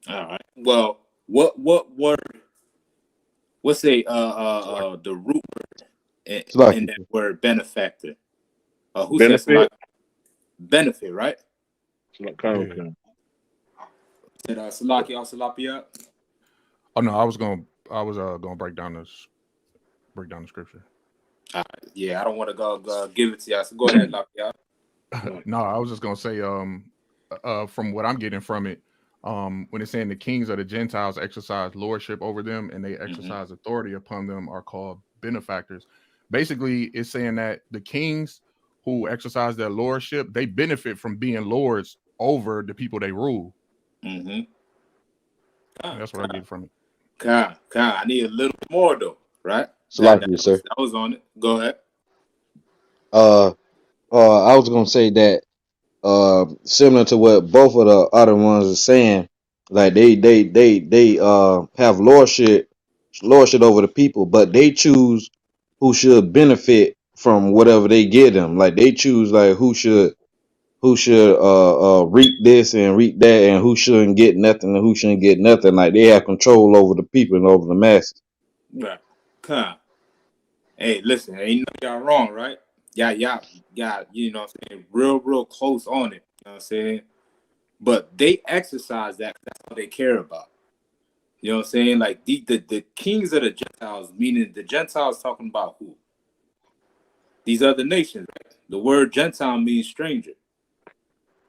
right. Well, what word? What's the root word in that word benefactor? Who benefit? says like benefit, right? Kind of. Said Salaki or Salapia? Oh no, I was gonna break down the scripture. Yeah, I don't want to go give it to y'all. So go ahead, Lapia. No, I was just gonna say, from what I'm getting from it, when it's saying the kings of the Gentiles exercise lordship over them and they exercise authority upon them are called benefactors. Basically, it's saying that the kings who exercise their lordship, they benefit from being lords over the people they rule. Mm-hmm. That's what I get from it. I need a little more though, right? Sir. That was on it. Go ahead. I was gonna say that similar to what both of the other ones are saying, like they have lordship over the people, but they choose who should benefit from whatever they give them. Like they choose like who should reap this and reap that, and who shouldn't get nothing and who shouldn't get nothing. Like they have control over the people and over the masses. Right. Hey, listen, ain't no y'all wrong, right? Y'all, you know what I'm saying, real close on it. You know what I'm saying? But they exercise that. That's what they care about. You know what I'm saying? Like the kings of the Gentiles, meaning the Gentiles talking about who? These other nations, right? The word Gentile means stranger.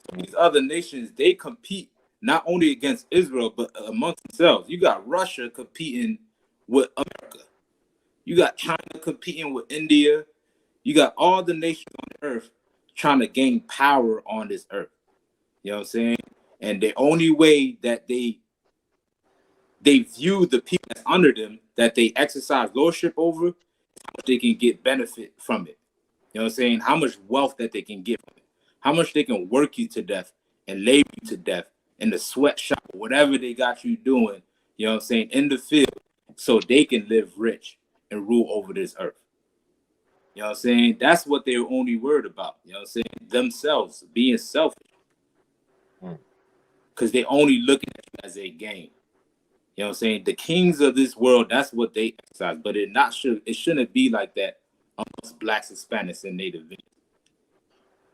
So these other nations, they compete not only against Israel, but amongst themselves. You got Russia competing with America. You got China competing with India. You got all the nations on the earth trying to gain power on this earth. You know what I'm saying? And the only way that they view the people that's under them, that they exercise lordship over, how much they can get benefit from it. You know what I'm saying? How much wealth that they can get from it. How much they can work you to death and labor you to death in the sweatshop, whatever they got you doing you know what I'm saying, in the field so they can live rich and rule over this earth. You know what I'm saying? That's what they're only worried about. You know what I'm saying? Themselves, being selfish. Because they only looking at you as a game. You know what I'm saying? The kings of this world, that's what they exercise. But it shouldn't be like that amongst blacks, Hispanics, and Native Indians.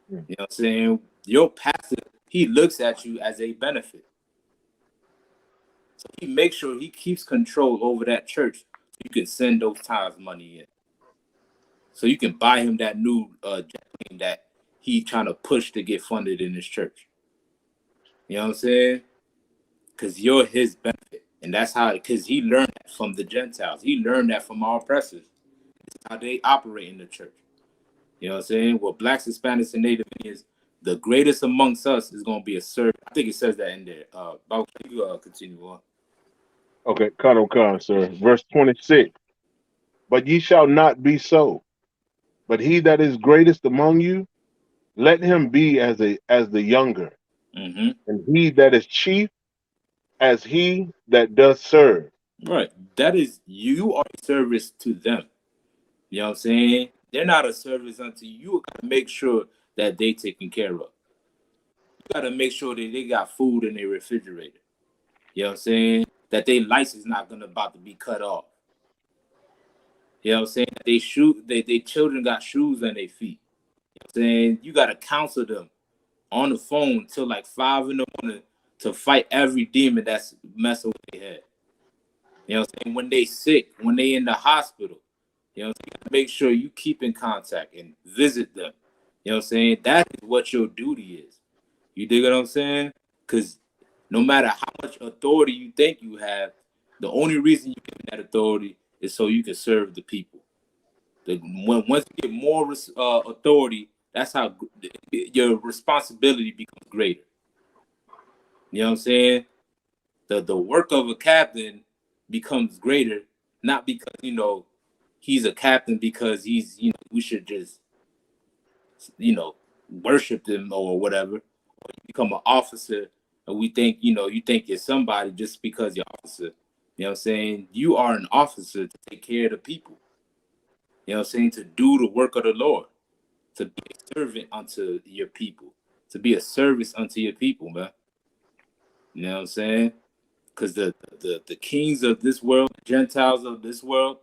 You know what I'm saying? Your pastor, he looks at you as a benefit. So he makes sure he keeps control over that church so you can send those tithes money in. So you can buy him that new jet plane that he trying to push to get funded in his church. You know what I'm saying? Because you're his benefit. And that's how, because he learned that from the Gentiles. He learned that from our oppressors. That's how they operate in the church. You know what I'm saying? Well, blacks, Hispanics, and Native Indians, the greatest amongst us is going to be a servant. I think it says that in there. But you continue on. Okay, Khan, sir. Verse 26. But ye shall not be so. But he that is greatest among you, let him be as the younger, Mm-hmm. and he that is chief as he that does serve. Right. That is, you are a service to them. You know what I'm saying? They're not a service unto you. You got to make sure that they taken care of. You got to make sure that they got food in their refrigerator. You know what I'm saying? That their lights is not about to be cut off. You know what I'm saying? They children got shoes on their feet. You know what I'm saying? You got to counsel them on the phone till like 5 in the morning to fight every demon that's messing with their head. You know what I'm saying? When they sick, when they in the hospital, you know what I'm saying? Make sure you keep in contact and visit them. You know what I'm saying? That is what your duty is. You dig what I'm saying? Because no matter how much authority you think you have, the only reason you get that authority is so you can serve the people. Once you get more authority, that's how your responsibility becomes greater. You know what I'm saying? The work of a captain becomes greater, not because, he's a captain because he's, we should just, worship him or whatever. Or you become an officer and we think, you think you're somebody just because you're officer. You know what I'm saying? You are an officer to take care of the people. You know what I'm saying? To do the work of the Lord. To be a servant unto your people. To be a service unto your people, man. You know what I'm saying? Because the kings of this world, the Gentiles of this world,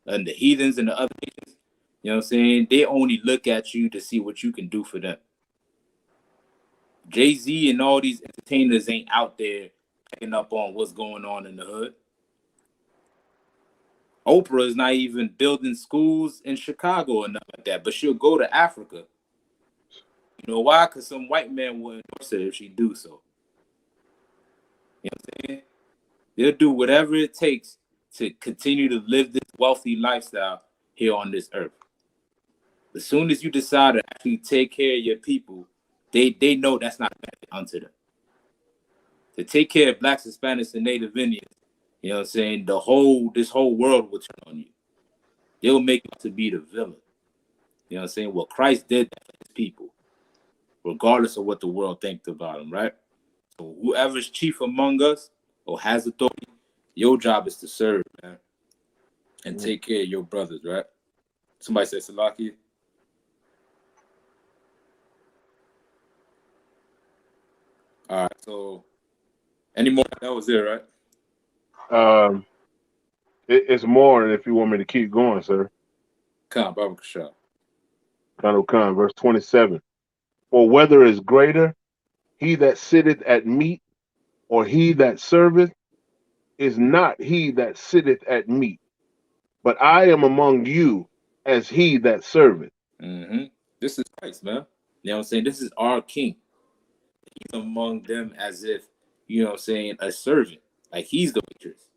and the heathens and the other nations, you know what I'm saying? They only look at you to see what you can do for them. Jay-Z and all these entertainers ain't out there picking up on what's going on in the hood. Oprah is not even building schools in Chicago or nothing like that, but she'll go to Africa. You know why? Because some white man will endorse her if she do so. You know what I'm saying? They'll do whatever it takes to continue to live this wealthy lifestyle here on this earth. As soon as you decide to actually take care of your people, they know that's not benefit unto them. To take care of blacks, Hispanics, and Native Indians, you know what I'm saying, this whole world will turn on you. They'll make you to be the villain. You know what I'm saying? Well, Christ did that for his people, regardless of what the world thinks about him, right? So whoever's chief among us or has authority, your job is to serve, man, and take care of your brothers, right? Somebody said Salaki. All right, so any more? That was it, right? It's more if you want me to keep going, sir. Khan, Baba Kasha. Khan, verse 27. For whether is greater, he that sitteth at meat, or he that serveth, is not he that sitteth at meat, but I am among you as he that serveth. Mm-hmm. This is Christ, man. You know what I'm saying? This is our king. He's among them as if, you know what I'm saying, a servant. Like he's the waitress.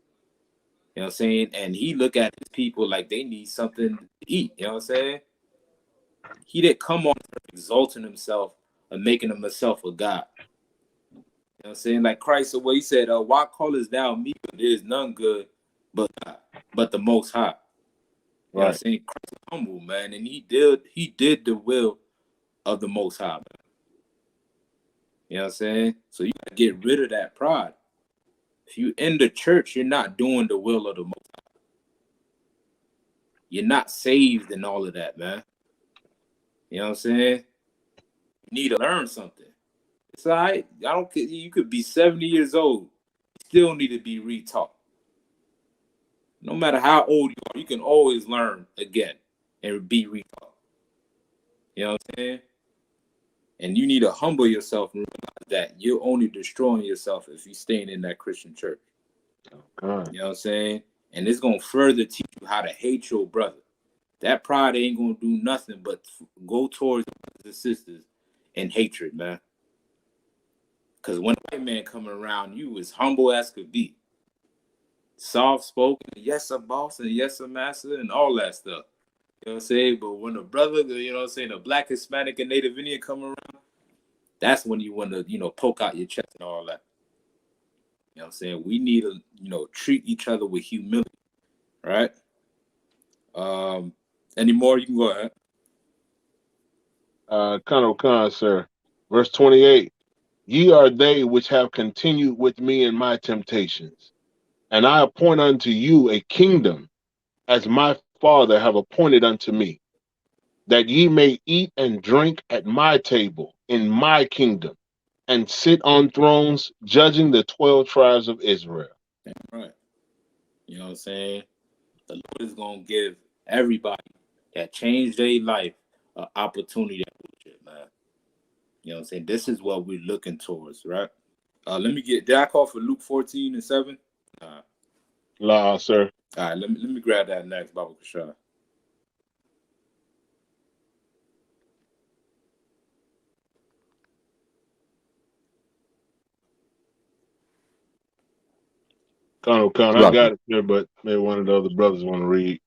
You know what I'm saying? And he look at his people like they need something to eat. You know what I'm saying? He didn't come on exalting himself and making himself a God. You know what I'm saying? Like Christ, what he said, why callest thou me? There is none good but God, but the Most High. You know what I'm saying? Christ was humble, man, and he did the will of the Most High, man. You know what I'm saying? So you gotta get rid of that pride. If you in the church, you're not doing the will of the Most High. You're not saved and all of that, man. You know what I'm saying? You need to learn something. It's all right. I don't care. You could be 70 years old. You still need to be retaught. No matter how old you are, you can always learn again and be retaught. You know what I'm saying? And you need to humble yourself and realize that you're only destroying yourself if you're staying in that Christian church. God. You know what I'm saying? And it's going to further teach you how to hate your brother. That pride ain't going to do nothing but go towards brothers and sisters in hatred, man. Because when a white man coming around you, as humble as could be. Soft spoken, yes, sir, boss, and yes, sir, master, and all that stuff. You know what I'm saying? But when a brother, you know what I'm saying, a black, Hispanic, and Native Indian come around, that's when you want to, poke out your chest and all that. You know what I'm saying? We need to, treat each other with humility, right? Any more? You can go ahead. Khan, sir. Verse 28. Ye are they which have continued with me in my temptations, and I appoint unto you a kingdom, as my Father have appointed unto me, that ye may eat and drink at my table in my kingdom, and sit on thrones judging the 12 tribes of Israel. Right. You know what I'm saying? The Lord is going to give everybody that changed their life an opportunity to do it, man. You know what I'm saying? This is what we're looking towards, right? Did I call for Luke 14:7? La, sir. All right, let me grab that next, Baba Kashar. Khan, I got it here, but maybe one of the other brothers want to read.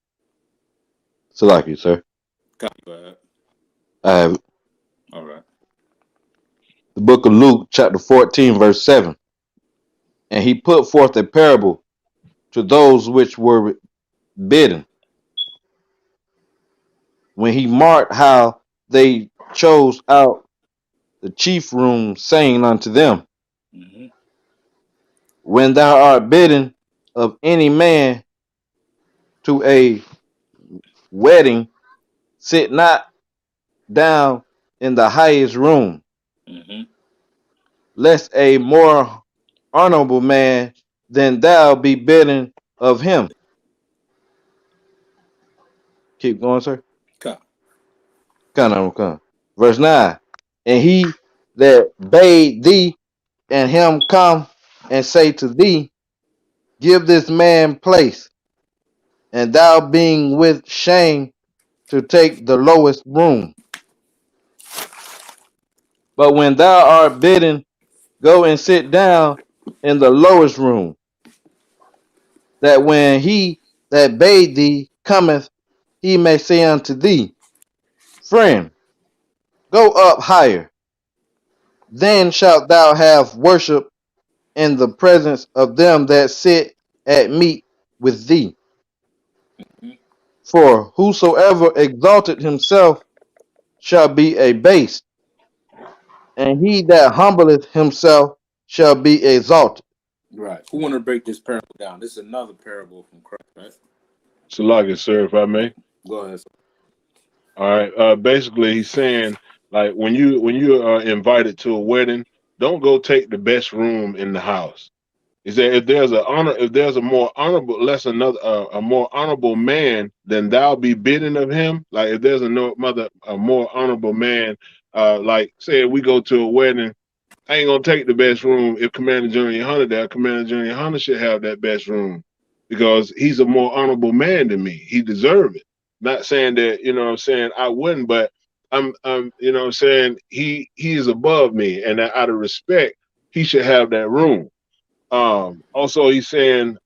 Salaki, sir. Go ahead. I have it. All right. The book of Luke, chapter 14, verse 7. And he put forth a parable to those which were bidden, when he marked how they chose out the chief room, saying unto them, Mm-hmm. when thou art bidden of any man to a wedding, sit not down in the highest room, Mm-hmm. lest a more honorable man than thou be bidden of him. Keep going, sir. Come. Come. Verse 9. And he that bade thee and him come and say to thee, give this man place, and thou being with shame to take the lowest room. But when thou art bidden, go and sit down in the lowest room, that when he that bade thee cometh, he may say unto thee, friend, go up higher. Then shalt thou have worship in the presence of them that sit at meat with thee. Mm-hmm. For whosoever exalted himself shall be abased, and he that humbleth himself shall be exalted. Right. Who want to break this parable down? This is another parable from Christ, right? Salaki, sir, if I may. Go ahead. All right. Basically, he's saying, like, when you are invited to a wedding, don't go take the best room in the house. He said, if there's a more honorable, a more honorable man, then thou be bidden of him. Like, if there's a more honorable man, like, say we go to a wedding, I ain't gonna take the best room. If Commander Junior Hunter there, Commander Junior Hunter should have that best room because he's a more honorable man than me. He deserves it. Not saying that, you know what I'm saying, I wouldn't, but I'm you know what I'm saying, he is above me, and out of respect, he should have that room. Also he's saying,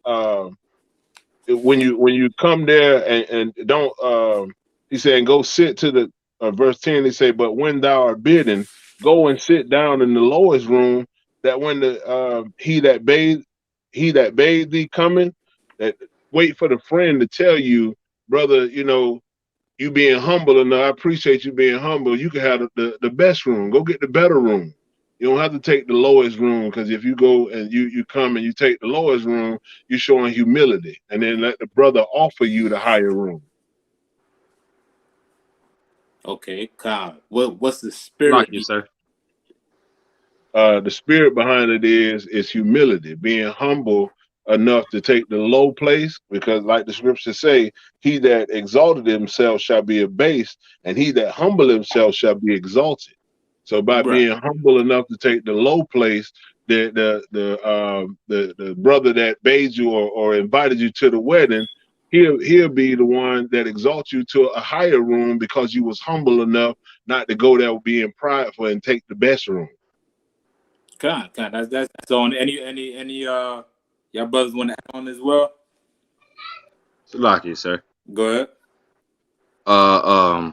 when you come there and don't, he's saying go sit to the verse 10. He say, but when thou art bidden, go and sit down in the lowest room, that when the he that bathed thee coming, that wait for the friend to tell you, brother, you being humble enough. I appreciate you being humble. You can have the best room. Go get the better room. You don't have to take the lowest room, because if you go and you come and you take the lowest room, you're showing humility, and then let the brother offer you the higher room. Okay, Khan. What's the Like spirit? you, sir. The spirit behind it is humility, being humble enough to take the low place, because like the scriptures say, he that exalted himself shall be abased, and he that humble himself shall be exalted. So by Right. being humble enough to take the low place, the brother that bade you or invited you to the wedding, he'll be the one that exalts you to a higher room, because you was humble enough not to go there being prideful and take the best room. Khan. That's on. Any y'all brothers want to add on as well? Like you, sir. Go ahead. uh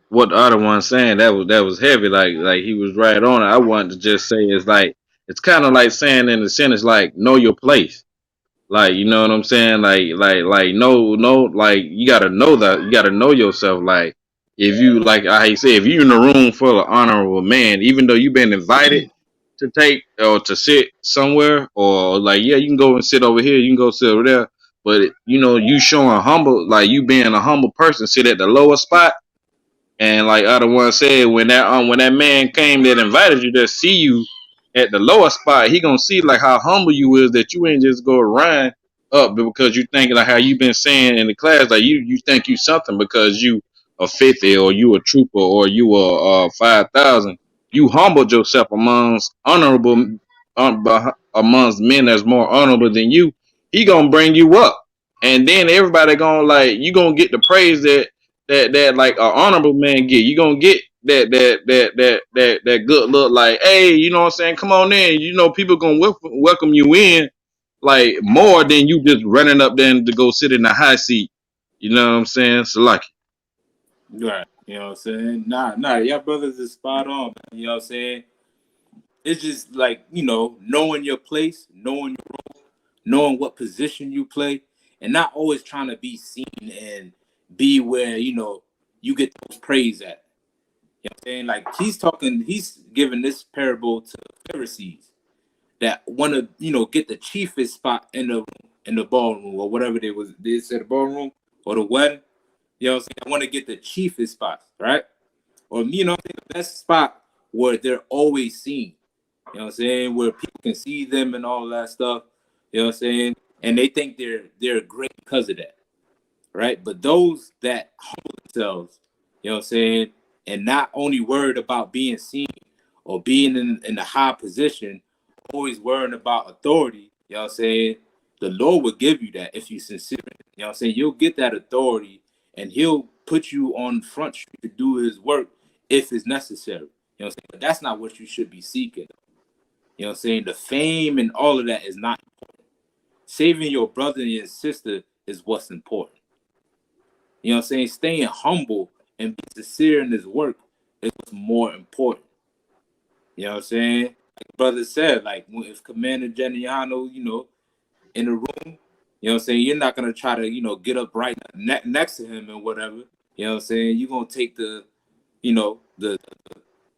what the other one saying, that was heavy, like he was right on it. I wanted to just say, it's like, it's kind of like saying in the sentence, like, know your place. Like, you know what I'm saying? Like no, like, you gotta know that, you gotta know yourself. Like, if you, like I say, if you in a room full of honorable man, even though you've been invited to take or to sit somewhere, or like, yeah, you can go and sit over here, you can go sit over there, but you know, you showing humble, like you being a humble person, sit at the lower spot. And like other one said, when that man came that invited you to see you at the lower spot, he gonna see like how humble you is, that you ain't just go around up because you think, like how you been saying in the class, like you think you something because you a 50, or you a trooper, or you a 5,000. You humbled yourself amongst honorable, amongst men that's more honorable than you. He gonna bring you up, and then everybody gonna, like, you gonna get the praise that like an honorable man get. You gonna get that good look, like, hey, you know what I'm saying? Come on in. You know, people gonna welcome you in, like, more than you just running up there to go sit in the high seat. You know what I'm saying? So like, Right. You know what I'm saying? Nah, y'all brothers is spot on, man. You know what I'm saying? It's just like, knowing your place, knowing what position you play, and not always trying to be seen and be where, you get those praise at. You know what I'm saying? Like he's giving this parable to Pharisees that want to, get the chiefest spot in the ballroom, or whatever they said, the ballroom or the wedding. You know what I'm saying? I want to get the chiefest spots, right? Or, the best spot where they're always seen. You know what I'm saying? Where people can see them and all that stuff. You know what I'm saying? And they think they're great because of that, right? But those that humble themselves, you know what I'm saying, and not only worried about being seen or being in a high position, always worrying about authority, you know what I'm saying, the Lord will give you that if you're sincere. You know what I'm saying? You'll get that authority, and he'll put you on front street to do his work if it's necessary. You know what I'm saying? But that's not what you should be seeking. You know what I'm saying? The fame and all of that is not important. Saving your brother and your sister is what's important. You know what I'm saying? Staying humble and being sincere in his work is what's more important. You know what I'm saying? Like brother said, like, if Commander Geniano, in the room, you know what I'm saying, you're not gonna try to, get up right next to him and whatever. You know what I'm saying? You're gonna take the, you know, the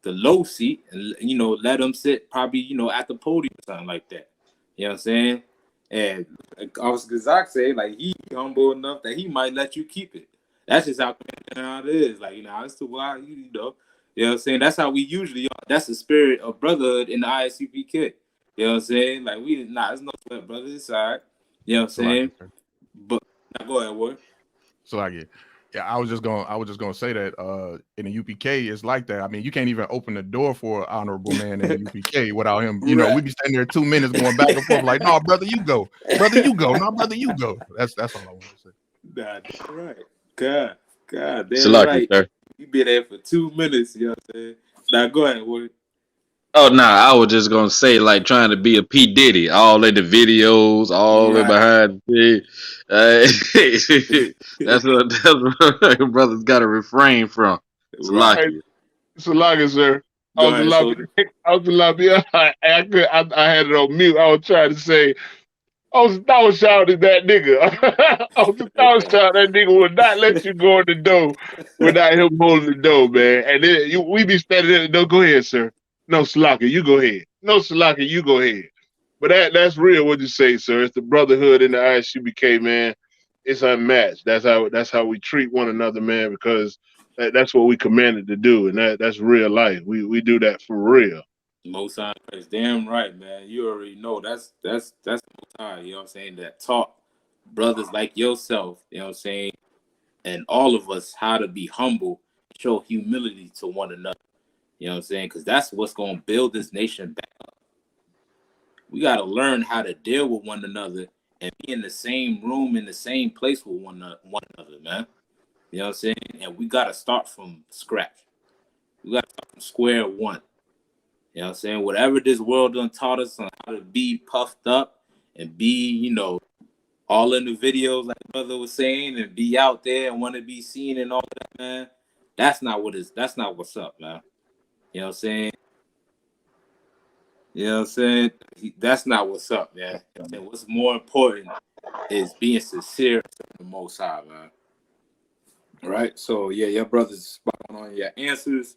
low seat and, let him sit probably, at the podium or something like that. You know what I'm saying? And like Zach say, like, he humble enough that he might let you keep it. That's just how it is. Like, that's the why, you know what I'm saying? That's how we usually are. That's the spirit of brotherhood in the ISUPK. You know what I'm saying? Like, there's no sweat, brother. It's all right. You know what I'm saying? But now go ahead, Ward. So I get, yeah, I was just gonna say that in the UPK it's like that. I mean, you can't even open the door for an honorable man in the UPK without him. You know, we be standing there 2 minutes going back and forth, like, no, brother, you go, no, brother, you go. That's all I want to say. Nah, that's right. God, so they're like right. sir. You be there for 2 minutes, you know what I'm saying? Now go ahead, Ward. Oh no, I was just gonna say, like, trying to be a P Diddy, all in the videos, all in Right. behind the that's what brothers got to refrain from. It's Right. lucky. So like it, sir. I Go was in ahead, lobby. soldier. I was in lobby. I had it on mute. I was trying to say, I was shouting at that nigga. I was shouting that nigga would not let you go in the door without him holding the door, man. And then we be standing at the door. Go ahead, sir. No, Salaka, you go ahead. No, Salaka, you go ahead. But that's real. What you say, sir? It's the brotherhood in the ISUBK, man. It's unmatched. That's how we treat one another, man. Because that's what we commanded to do, and that's real life. We do that for real. Most High Christ. Damn right, man. You already know that's Most High, you know what I'm saying, that taught brothers like yourself, you know what I'm saying, and all of us how to be humble, show humility to one another. You know what I'm saying? Because that's what's gonna build this nation back up. We gotta learn how to deal with one another and be in the same room, in the same place with one another, man. You know what I'm saying? And we gotta start from scratch. We gotta start from square one. You know what I'm saying? Whatever this world done taught us on how to be puffed up and be, all in the videos, like brother was saying, and be out there and want to be seen and all that, man. That's not what's up, man. You know what I'm saying? You know what I'm saying? That's not what's up, man. You know what I'm saying? What's more important is being sincere to the Most High, man. Right? So, yeah, your brother's spot on your answers.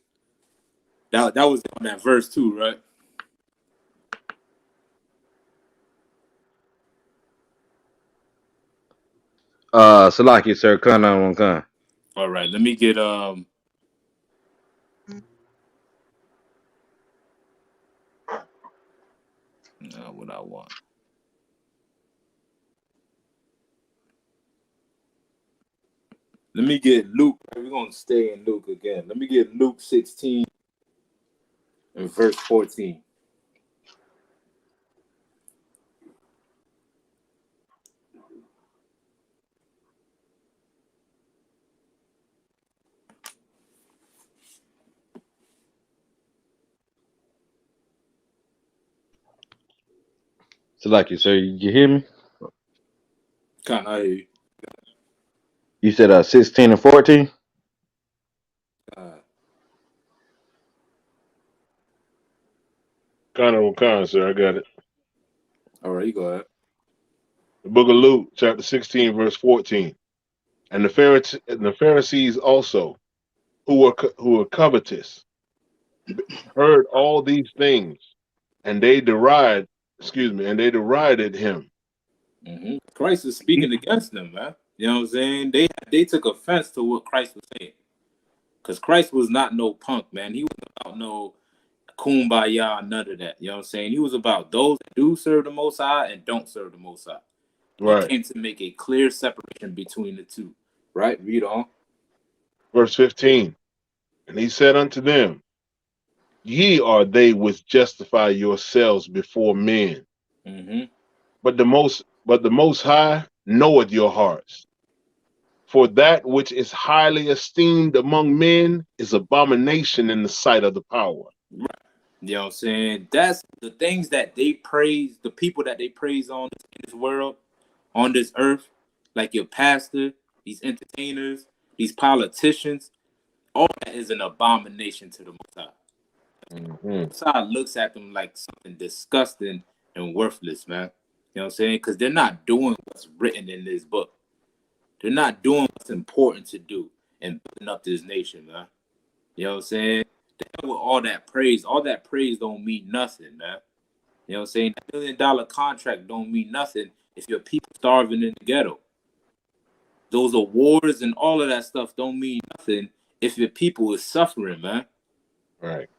That was on that verse too, right? Salaki, sir, come on one come. All right, let me get what I want. Let me get Luke. We're gonna stay in Luke again. Let me get Luke 16 and verse 14. Salaki, sir, you hear me? Kind of, You said 16 and 14? Con, sir, I got it. all right, you go ahead. The book of Luke, chapter 16, verse 14. And the Pharisees also, who were covetous, heard all these things, and they derided him. Mm-hmm. Christ is speaking against them, man. You know what I'm saying? They took offense to what Christ was saying, because Christ was not no punk, man. He was about no kumbaya, none of that. You know what I'm saying? He was about those that do serve the Most High and don't serve the Most High. He Right. came to make a clear separation between the two. Right? Read on. Verse 15. And he said unto them, Ye are they which justify yourselves before men, Mm-hmm. but the most high knoweth your hearts. For that which is highly esteemed among men is abomination in the sight of the power. Right. You know what I'm saying? That's the things that they praise, the people that they praise on in this world, on this earth, like your pastor, these entertainers, these politicians. All that is an abomination to the Most High. Mm-hmm. The Most High looks at them like something disgusting and worthless, man. You know what I'm saying? Because they're not doing what's written in this book. They're not doing what's important to do and building up this nation, man. You know what I'm saying? With all that praise don't mean nothing, man. You know what I'm saying? That $1 million contract don't mean nothing if your people starving in the ghetto. Those awards and all of that stuff don't mean nothing if your people is suffering, man. Right.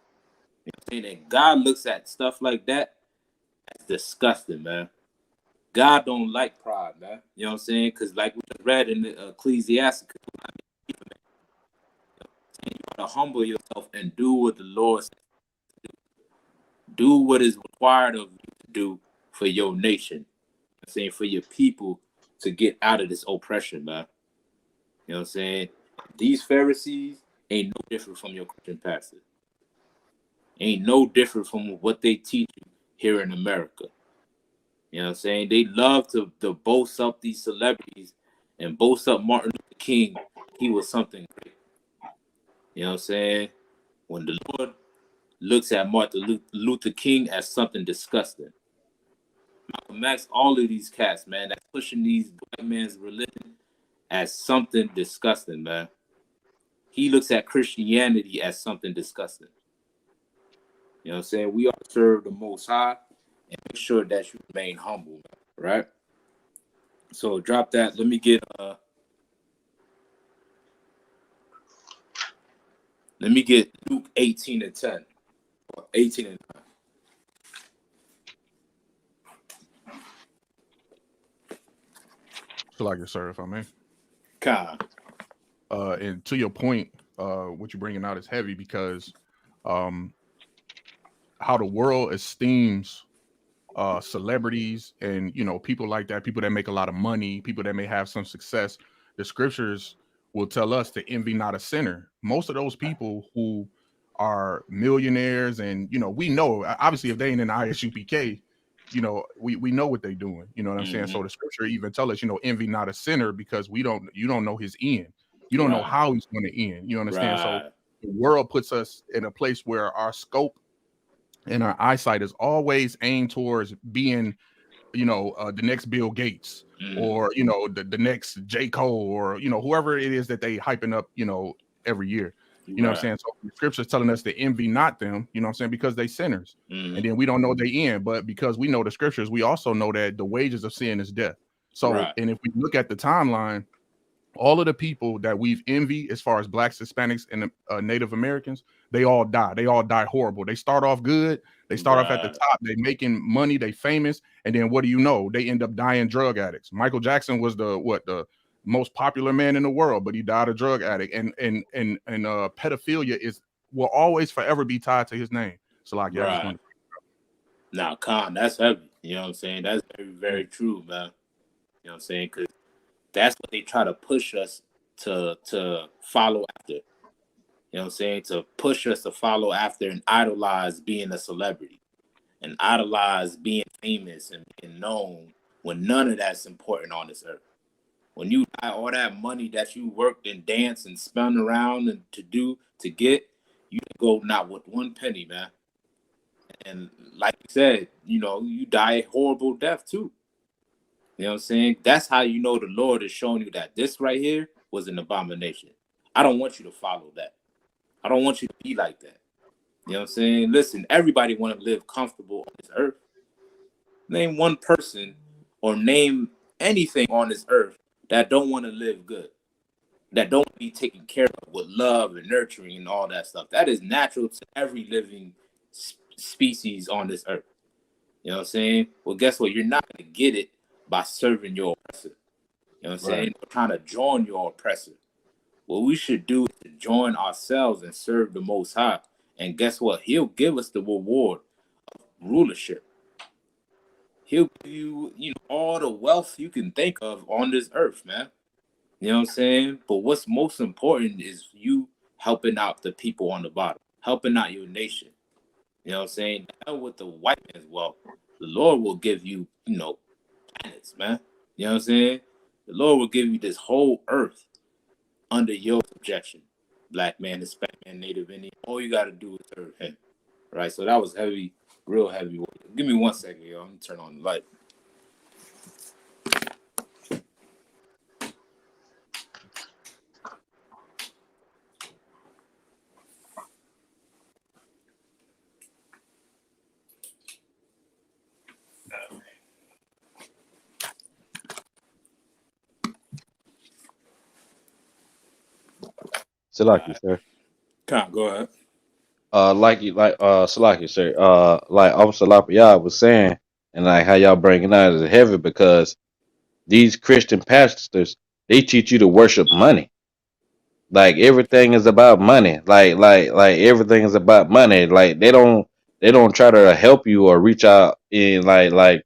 You know what I'm saying? And God looks at stuff like that as disgusting, man. God don't like pride, man. You know what I'm saying? Because like we read in the Ecclesiastes, you gotta humble yourself and do what the Lord says. Do what is required of you to do for your nation. I'm saying for your people to get out of this oppression, man. You know what I'm saying? These Pharisees ain't no different from your Christian pastor. Ain't no different from what they teach you here in America. You know what I'm saying? They love to boast up these celebrities and boast up Martin Luther King. He was something great. You know what I'm saying? When the Lord looks at Martin Luther King as something disgusting. Malcolm X, all of these cats, man, that's pushing these white man's religion as something disgusting, man. He looks at Christianity as something disgusting. You know what I'm saying? We all serve the Most High, and make sure that you remain humble, right? So drop that. Let me get Luke 18 and 10. 18 and 9. So like it, sir, if I may. Con. And to your point, what you're bringing out is heavy because how the world esteems celebrities and people like that, people that make a lot of money, people that may have some success. The scriptures will tell us to envy not a sinner. Most of those people who are millionaires, and we know obviously if they ain't in the Isupk, we know what they're doing. You know what I'm saying? So the scripture even tell us, envy not a sinner, because you don't know his end. You don't know how he's going to end. You understand? So the world puts us in a place where our scope and our eyesight is always aimed towards being, the next Bill Gates, or the next J. Cole, or whoever it is that they hyping up, every year. You know what I'm saying? So the scripture's telling us to envy not them, you know what I'm saying, because they sinners. And then we don't know they end, but because we know the scriptures, we also know that the wages of sin is death. So, and if we look at the timeline, all of the people that we've envied, as far as blacks, Hispanics, and Native Americans, they all die. They all die horrible. They start off good. They start off at the top. They making money. They famous. And then what do you know? They end up dying drug addicts. Michael Jackson was the most popular man in the world, but he died a drug addict. And pedophilia will always forever be tied to his name. So like, yeah, I just wanted to... Now, Con, that's heavy. You know what I'm saying? That's very, very true, man. You know what I'm saying? Because that's what they try to push us to follow after. You know what I'm saying? To push us to follow after and idolize being a celebrity and idolize being famous and being known, when none of that's important on this earth. When you buy all that money that you worked and danced and spun around and to get, you go not with one penny, man. And like you said, you die a horrible death too. You know what I'm saying? That's how you know the Lord is showing you that this right here was an abomination. I don't want you to follow that. I don't want you to be like that. You know what I'm saying? Listen, everybody want to live comfortable on this earth. Name one person or name anything on this earth that don't want to live good, that don't be taken care of with love and nurturing and all that stuff. That is natural to every living species on this earth. You know what I'm saying? Well, guess what? You're not going to get it by serving your oppressor. You know what I'm saying? Or trying to join your oppressor. What we should do is to join ourselves and serve the Most High. And guess what? He'll give us the reward of rulership. He'll give you, all the wealth you can think of on this earth, man. You know what I'm saying? But what's most important is you helping out the people on the bottom, helping out your nation. You know what I'm saying? Now with the white man's wealth, the Lord will give you, planets, man. You know what I'm saying? The Lord will give you this whole earth under your subjection. Black man, Hispanic man, Native Indian. All you got to do is serve him. Right? So that was heavy, real heavy. Give me 1 second, yo. I'm going to turn on the light. Salaki, sir. Come, go ahead. Salaki, sir. Like Officer Lafayette was saying, and like how y'all bringing out is heavy because these Christian pastors, they teach you to worship money. Like everything is about money. Like everything is about money. Like they don't try to help you or reach out and like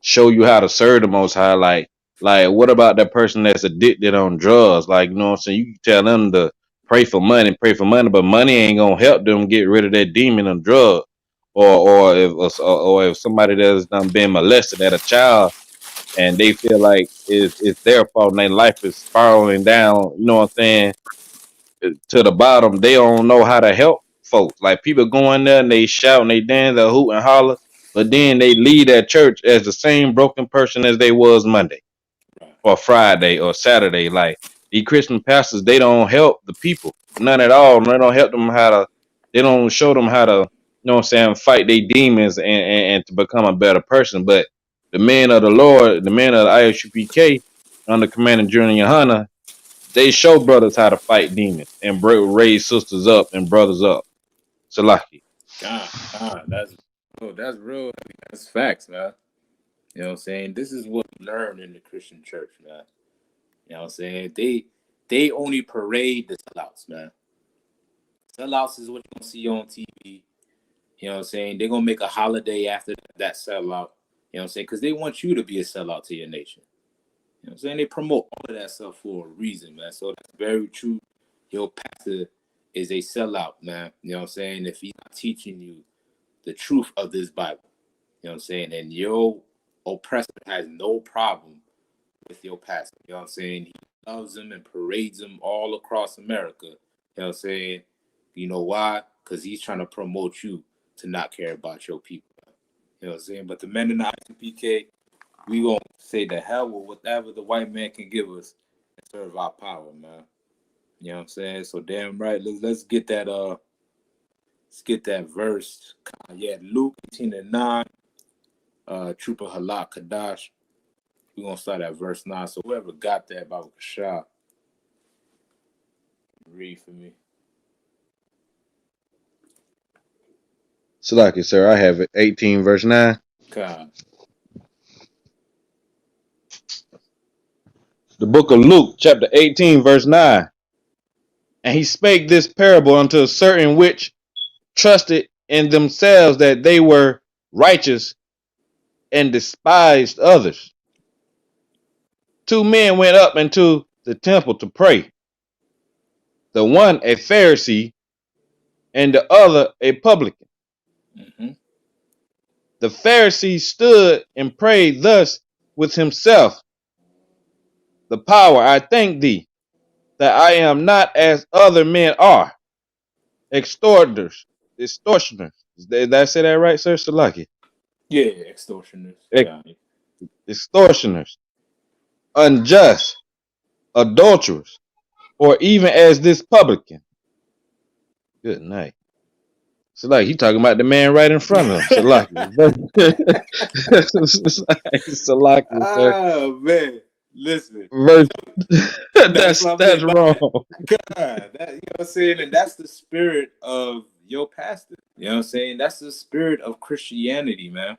show you how to serve the Most High. Like what about that person that's addicted on drugs? Like, you know what I'm saying? You can tell them to pray for money, but money ain't gonna help them get rid of that demon on drugs. Or if somebody that's done been molested at a child and they feel like it's their fault and their life is spiraling down, you know what I'm saying, to the bottom, they don't know how to help folks. Like people go in there and they shout and they dance, they hoot and holler, but then they leave that church as the same broken person as they was Monday or Friday or Saturday. Like these Christian pastors, they don't help the people, none at all. They don't help them they don't show them how to know what I'm saying, fight their demons and to become a better person. But the men of the Lord, the men of the ISUPK, under Commander Junior Hunter, they show brothers how to fight demons and raise sisters up and brothers up. Salaki. God, that's real. That's facts, man. You know what I'm saying? This is what we learn in the Christian church, man. You know what I'm saying? They only parade the sellouts, man. Sellouts is what you gonna see on TV. You know what I'm saying? They're gonna make a holiday after that sellout. You know what I'm saying? Because they want you to be a sellout to your nation. You know what I'm saying? They promote all of that stuff for a reason, man. So that's very true. Your pastor is a sellout, man. You know what I'm saying? If he's not teaching you the truth of this Bible, you know what I'm saying? And your oppressor has no problem with your pastor. You know what I'm saying? He loves them and parades them all across America. You know what I'm saying? You know why? Because he's trying to promote you to not care about your people. You know what I'm saying? But the men in the ICPK, we gonna say the hell with whatever the white man can give us and serve our power, man. You know what I'm saying? So damn right. Let's get that verse. Yeah, Luke 18:9. Trooper Halak Kadash. We're gonna start at verse 9. So whoever got that about Kashah, read for me. Salaki, sir. I have it. 18 verse 9. God. The book of Luke, chapter 18, verse 9. And he spake this parable unto a certain which trusted in themselves that they were righteous and despised others. Two men went up into the temple to pray, the one a Pharisee and the other a publican. Mm-hmm. The Pharisee stood and prayed thus with himself: The power, I thank thee, that I am not as other men are, extortioners. Did I say that right, sir? Salaki. Yeah, extortioners. God. Extortioners, unjust, adulterers, or even as this publican. Good night. Salaki, he talking about the man right in front of him. Salaki. Salaki, sir. Oh man, listen. Verse, That's what I'm that's saying. wrong. God, that, you know what I'm saying? And that's the spirit of your pastor. You know what I'm saying? That's the spirit of Christianity, man.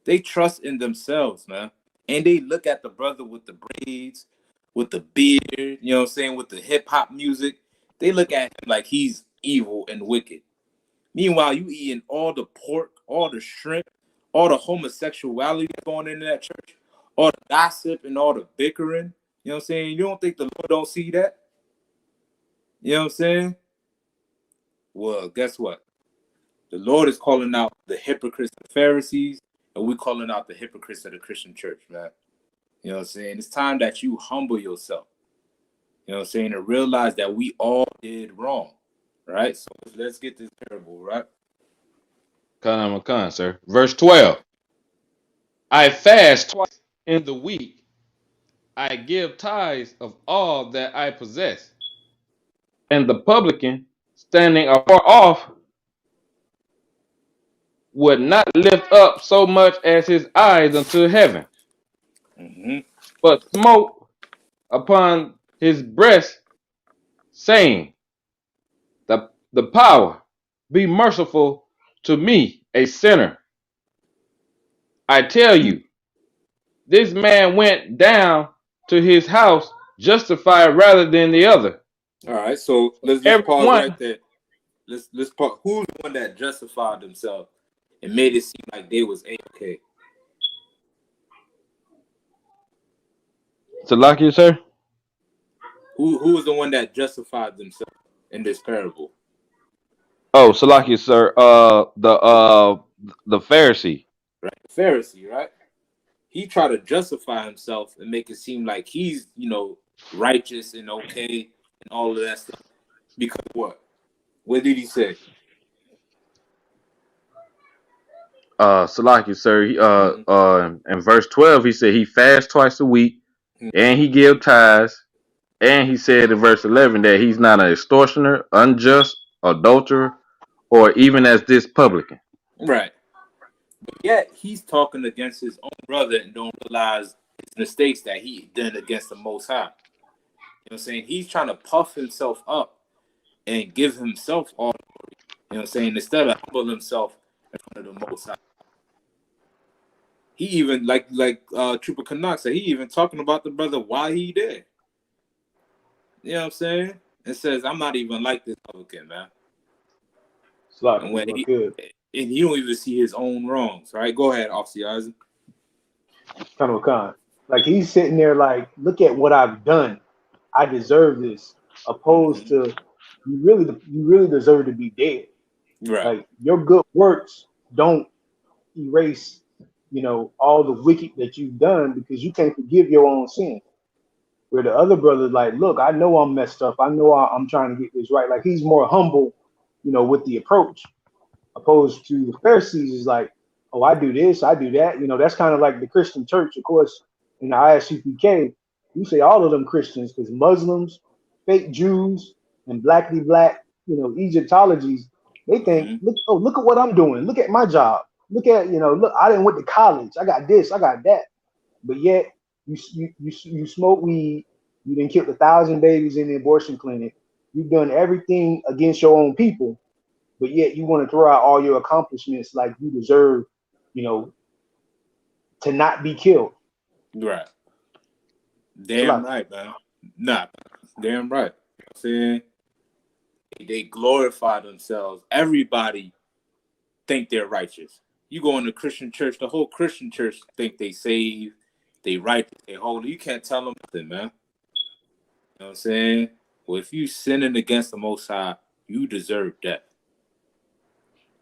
They trust in themselves, man. And they look at the brother with the braids, with the beard, you know what I'm saying, with the hip hop music. They look at him like he's evil and wicked. Meanwhile, you eating all the pork, all the shrimp, all the homosexuality going into that church, all the gossip and all the bickering. You know what I'm saying? You don't think the Lord don't see that? You know what I'm saying? Well, guess what? The Lord is calling out the hypocrites, the Pharisees, and we're calling out the hypocrites of the Christian church, man. You know what I'm saying? It's time that you humble yourself. You know what I'm saying? And realize that we all did wrong, right? So let's get this parable, right? Khan, sir. Verse 12. I fast twice in the week. I give tithes of all that I possess. And the publican, standing afar off, would not lift up so much as his eyes unto heaven, Mm-hmm. but smote upon his breast, saying, the power, be merciful to me, a sinner. I tell you, this man went down to his house justified rather than the other. All right, so let's pause Everyone, right there. Let's pause. Who's the one that justified themselves and made it seem like they was okay? Salakia, sir. Who was the one that justified themselves in this parable? Oh, Salakia, sir. The Pharisee. Right, the Pharisee, right? He tried to justify himself and make it seem like he's, righteous and okay and all of that stuff. Because what? What did he say? Salakia, sir. In verse 12, he said he fasts twice a week, and he give tithes, and he said in verse 11 that he's not an extortioner, unjust, adulterer, or even as this publican. Right. But yet he's talking against his own brother and don't realize his mistakes that he did against the Most High. You know what I'm saying? He's trying to puff himself up and give himself all the glory. You know what I'm saying? Instead of humble himself in front of the Most High. He even like Trooper Canuck said, he even talking about the brother while he there. You know what I'm saying? And says, I'm not even like this Republican, man. And when he and you don't even see his own wrongs, right? Go ahead, Officer Isaac. Kind of a con. Like he's sitting there like, look at what I've done. I deserve this. Opposed to you really deserve to be dead. Right. Like your good works don't erase, all the wicked that you've done because you can't forgive your own sin. Where the other brother's like, look, I know I'm messed up. I know I'm trying to get this right. Like he's more humble, with the approach, opposed to the Pharisees is like, oh, I do this, I do that. That's kind of like the Christian church, of course. In the ISUPK, we say all of them Christians because Muslims, fake Jews, and blackly black, Egyptologies, they think, look at what I'm doing. Look at my job. Look at, look, I didn't went to college. I got this, I got that. But yet you smoke weed, you didn't kill 1,000 babies in the abortion clinic. You've done everything against your own people, but yet you want to throw out all your accomplishments like you deserve, to not be killed. Right. Damn right, man. Nah, damn right. You know what I'm saying? They glorify themselves. Everybody think they're righteous. You go in the Christian church, the whole Christian church think they saved, they righteous, they holy. You can't tell them nothing, man. You know what I'm saying? Well, if you sinning against the Most High, you deserve death.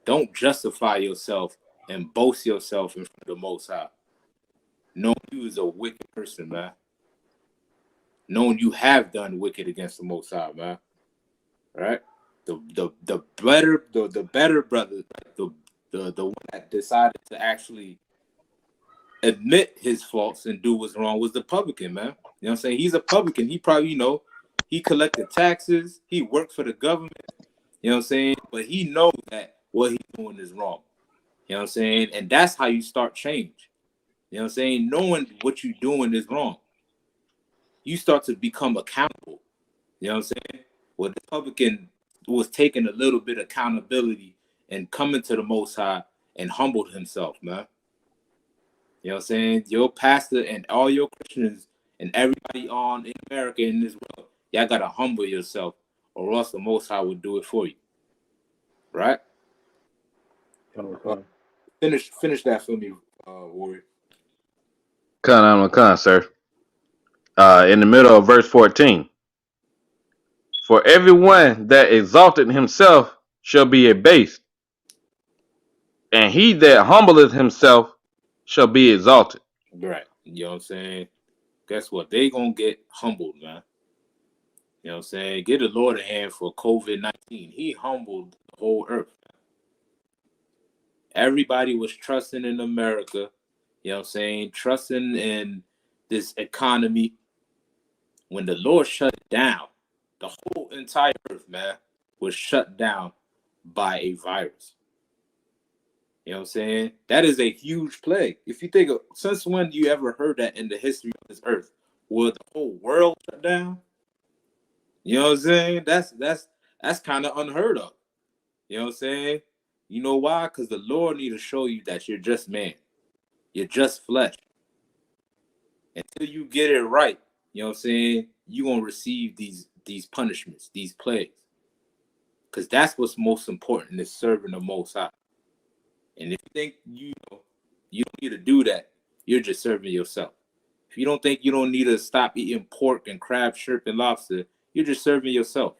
Don't justify yourself and boast yourself in front of the Most High. Knowing you is a wicked person, man. Knowing you have done wicked against the Most High, man. Right? The better brother, the one that decided to actually admit his faults and do what's wrong was the publican, man. You know what I'm saying? He's a publican. He probably, he collected taxes. He worked for the government. You know what I'm saying? But he knows that what he's doing is wrong. You know what I'm saying? And that's how you start change. You know what I'm saying? Knowing what you're doing is wrong. You start to become accountable. You know what I'm saying? Well, the publican was taking a little bit of accountability and coming to the Most High and humbled himself, man. You know what I'm saying? Your pastor and all your Christians and everybody on in America in this world, y'all gotta humble yourself, or else the Most High will do it for you. Right? Finish that for me, Warrior. Con, sir. In the middle of verse 14. For everyone that exalted himself shall be abased, and he that humbleth himself shall be exalted. Right. You know what I'm saying? Guess what? They gonna get humbled, man. You know what I'm saying? Get the Lord a hand for COVID-19. He humbled the whole earth. Everybody was trusting in America. You know what I'm saying? Trusting in this economy. When the Lord shut it down, the whole entire earth, man, was shut down by a virus. You know what I'm saying? That is a huge plague. If you think of, since when you ever heard that in the history of this earth? Will the whole world shut down? You know what I'm saying? That's kind of unheard of. You know what I'm saying? You know why? Because the Lord need to show you that you're just man. You're just flesh. Until you get it right, you know what I'm saying, you're going to receive these punishments, these plagues. Because that's what's most important is serving the Most High. And if you think you don't need to do that, you're just serving yourself. If you don't think you don't need to stop eating pork and crab, shrimp, and lobster, you're just serving yourself.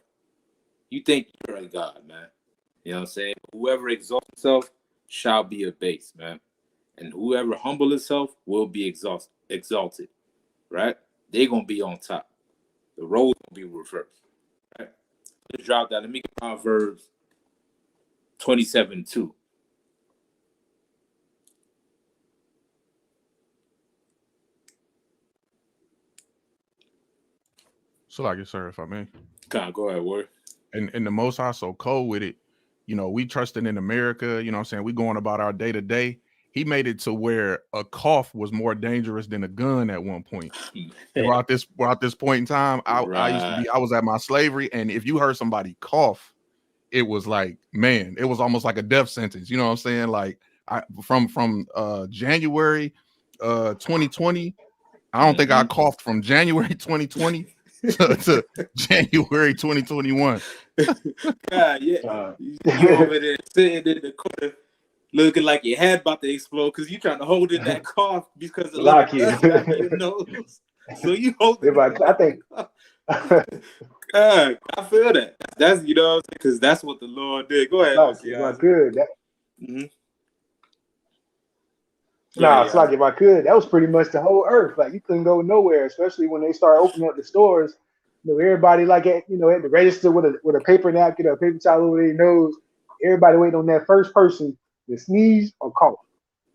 You think you're a God, man. You know what I'm saying? Whoever exalts himself shall be abased, man. And whoever humble himself will be exalted. Right? They're going to be on top. The roles going to be reversed. Right? Let's drop that. Let me get Proverbs 27:2. So like it, sir, if I may. Go ahead, word. And the Most High so cold with it. we trusting in America, you know what I'm saying? We going about our day to day. He made it to where a cough was more dangerous than a gun at one point. Throughout this point in time, I used to be, I was at my slavery, and if you heard somebody cough, it was like, man, it was almost like a death sentence. You know what I'm saying? Like from January 2020, I don't think I coughed from January 2020 to January 2021. God, yeah. You over there sitting in the corner looking like your head about to explode because you trying to hold in that cough because the little dust got in your nose. So you hold it. I think. God, I feel that. That's because that's what the Lord did. Go ahead. If I could, Yeah, it's like if I could, that was pretty much the whole earth. Like you couldn't go nowhere, especially when they started opening up the stores. Everybody like at the register with a paper napkin or a paper towel over their nose. Everybody waiting on that first person to sneeze or cough.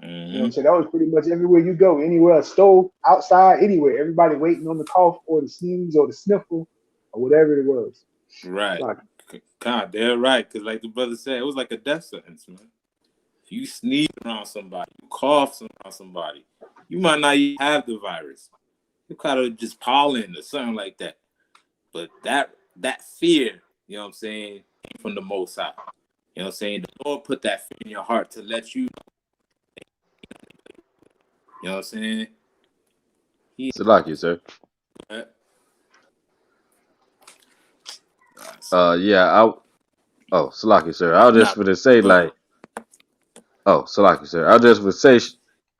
You know what I'm saying? That was pretty much everywhere you go, anywhere, a stove, outside, anywhere. Everybody waiting on the cough or the sneeze or the sniffle or whatever it was. Right. God, they're right. Because like the brother said, it was like a death sentence, man. If you sneeze around somebody, you cough around somebody, you might not even have the virus. You kind of just pollen or something like that. But that fear, you know what I'm saying, came from the Most High. You know what I'm saying? The Lord put that fear in your heart to let you know. You know what I'm saying? Salaki, sir. Salaki, sir. I was just going to say, Salaki, sir. I just would say,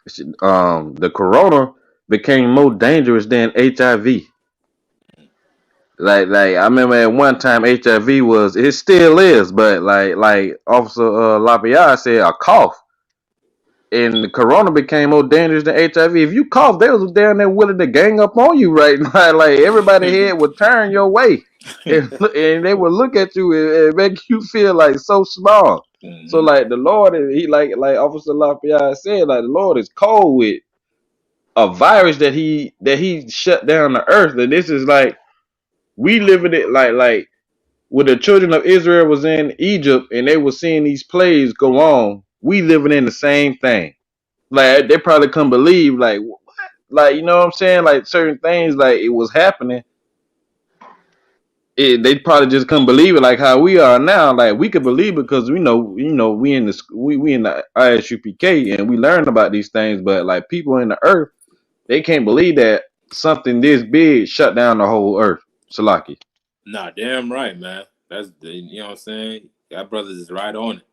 the corona became more dangerous than HIV. Like I remember at one time HIV it still is, but like Officer Lapierre said, a cough. And the corona became more dangerous than HIV. If you cough, they was down there willing to gang up on you right now. Like everybody head would turn your way, and they would look at you and make you feel like so small. So like the Lord, he like Officer Lapierre said, like the Lord is cold with a virus that he shut down the earth. And this is like we live in it like when the children of Israel was in Egypt and they were seeing these plagues go on. We living in the same thing. Like they probably couldn't believe, like what? Like you know what I'm saying, like certain things, like it was happening. They probably just couldn't believe it, like how we are now. Like we could believe it because we know, we in the ISUPK and we learn about these things. But like people in the earth, they can't believe that something this big shut down the whole earth. Salaki. Nah, damn right, man. That's you know what I'm saying. That brothers is right on it.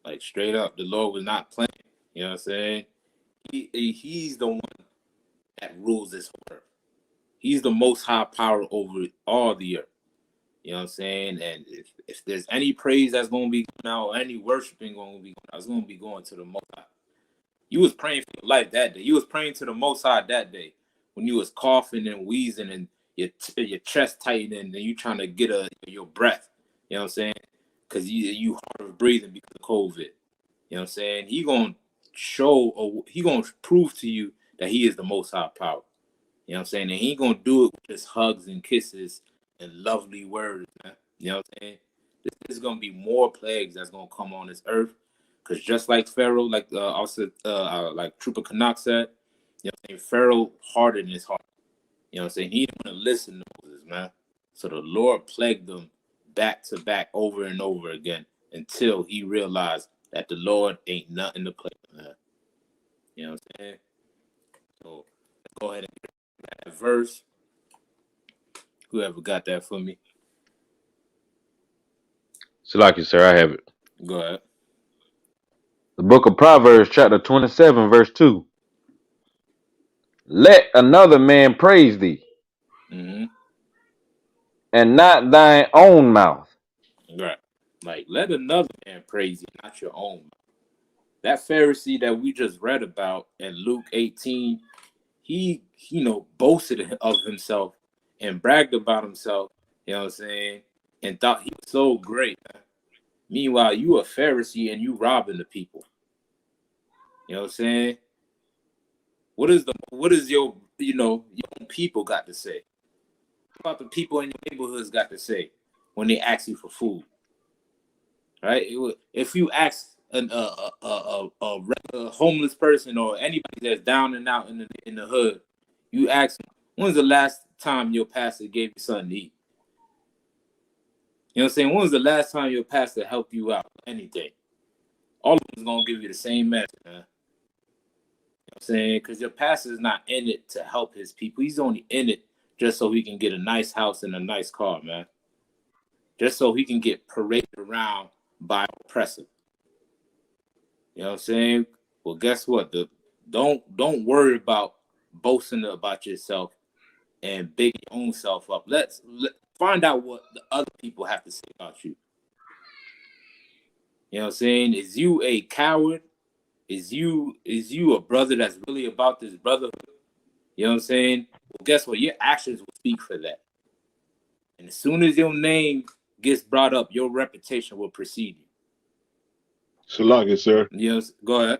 Like straight up, the Lord was not playing. You know what I'm saying? He's the one that rules this whole earth. He's the most high power over all the earth. You know what I'm saying? And if there's any praise that's going to be going out, or any worshiping going to be going out, it's going to be going to the Most High. You was praying for your life that day. You was praying to the Most High that day when you was coughing and wheezing and your chest tightening and you trying to get your breath. You know what I'm saying? Because you hard of breathing because of COVID. You know what I'm saying? He going to show, or he going to prove to you that he is the Most High power. You know what I'm saying? And he ain't going to do it with just hugs and kisses and lovely words, man. You know what I'm saying? There's going to be more plagues that's going to come on this earth. Because just like Pharaoh, like like Trooper Canuck said, you know what I'm saying? Pharaoh hardened his heart. You know what I'm saying? He didn't want to listen to Moses, man. So the Lord plagued them back to back over and over again until he realized that the Lord ain't nothing to play with, man. You know what I'm saying? So let's go ahead and get that verse. Whoever got that for me. Salaki, sir, I have it. Go ahead. The book of Proverbs, chapter 27, verse 2. Let another man praise thee, and not thine own mouth. Right. Like, let another man praise you, not your own mouth. That Pharisee that we just read about in Luke 18, he boasted of himself and bragged about himself, you know what I'm saying, and thought he was so great, man. Meanwhile, you a Pharisee and you robbing the people. You know what I'm saying? What is your own people got to say? What about the people in your neighborhoods got to say when they ask you for food? right? If you ask a regular homeless person or anybody that's down and out in the hood, you ask them, when's the last time your pastor gave you something to eat? You know what I'm saying? When was the last time your pastor helped you out with anything? All of them is gonna give you the same answer, man. You know what I'm saying? Because your pastor is not in it to help his people. He's only in it just so he can get a nice house and a nice car, man. Just so he can get paraded around by oppressor. You know what I'm saying? Well, guess what? Don't worry about boasting about yourself and bigging your own self up. Let's find out what the other people have to say about you. You know what I'm saying? Is you a coward? Is you a brother that's really about this brotherhood? You know what I'm saying? Well, guess what? Your actions will speak for that. And as soon as your name gets brought up, your reputation will precede you. Salaki, sir. Yes, go ahead.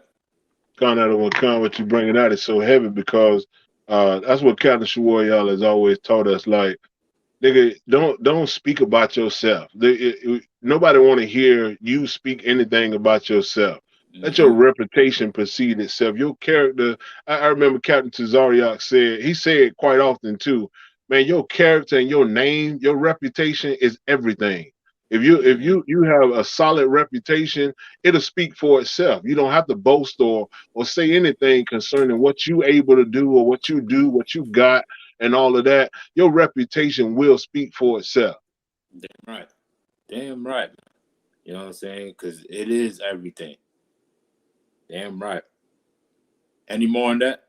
Kind of what you bringing out is so heavy because that's what Captain Shawarrial has always taught us. Like, nigga, don't speak about yourself. Nobody want to hear you speak anything about yourself. Let your reputation precede itself. Your character. I remember Captain Tazariak said. He said quite often too. Man, your character and your name, your reputation is everything. If you have a solid reputation, it'll speak for itself. You don't have to boast or say anything concerning what you able to do or what you do, what you got, and all of that. Your reputation will speak for itself. Damn right. Damn right. You know what I'm saying? Because it is everything. Damn right. Any more on that?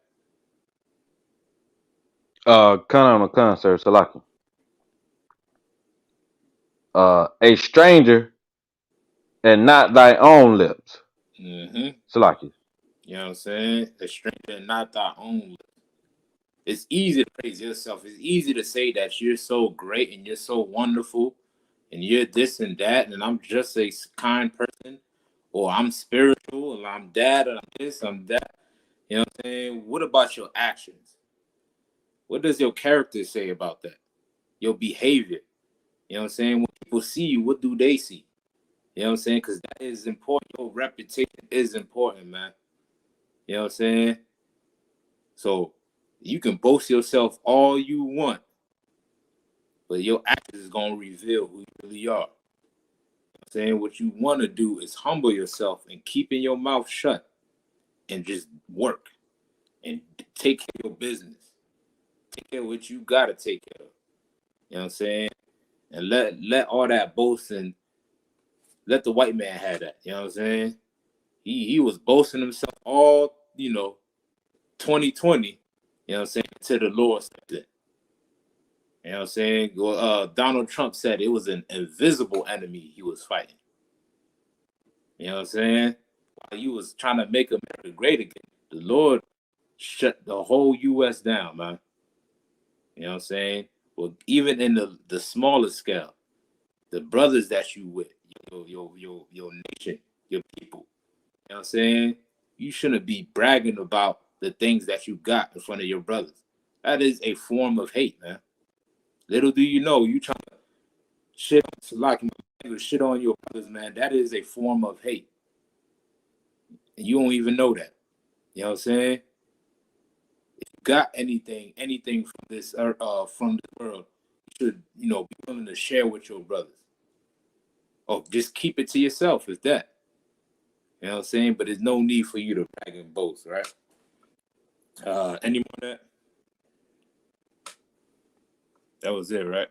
Khan, sir, Salaki. A stranger and not thy own lips. Salaki. You know what I'm saying? A stranger and not thy own. It's easy to praise yourself. It's easy to say that you're so great and you're so wonderful and you're this and that and I'm just a kind person or I'm spiritual and I'm that and I'm this, I'm that. You know what I'm saying? What about your actions? What does your character say about that? Your behavior. You know what I'm saying? When people see you, what do they see? You know what I'm saying? Because that is important. Your reputation is important, man. You know what I'm saying? So you can boast yourself all you want, but your actions is going to reveal who you really are. You know what I'm saying? What you want to do is humble yourself and keeping your mouth shut and just work and take care of your business. Take care of what you got to take care of. You know what I'm saying? And let all that boasting, let the white man have that. You know what I'm saying? He was boasting himself all, 2020, you know what I'm saying, to the Lord stepped in. You know what I'm saying? Donald Trump said it was an invisible enemy he was fighting. You know what I'm saying? While he was trying to make America great again, the Lord shut the whole U.S. down, man. You know what I'm saying? Well, even in the smaller scale, the brothers that you with, your nation, your people, you know what I'm saying? You shouldn't be bragging about the things that you got in front of your brothers. That is a form of hate, man. Little do you know, you trying to shit on your brothers, man. That is a form of hate. And you don't even know that. You know what I'm saying? If you got anything from this from the world, you should, be willing to share with your brothers. Oh, just keep it to yourself, is that. You know what I'm saying? But there's no need for you to brag and boast, right? Any more of that? That was it, right?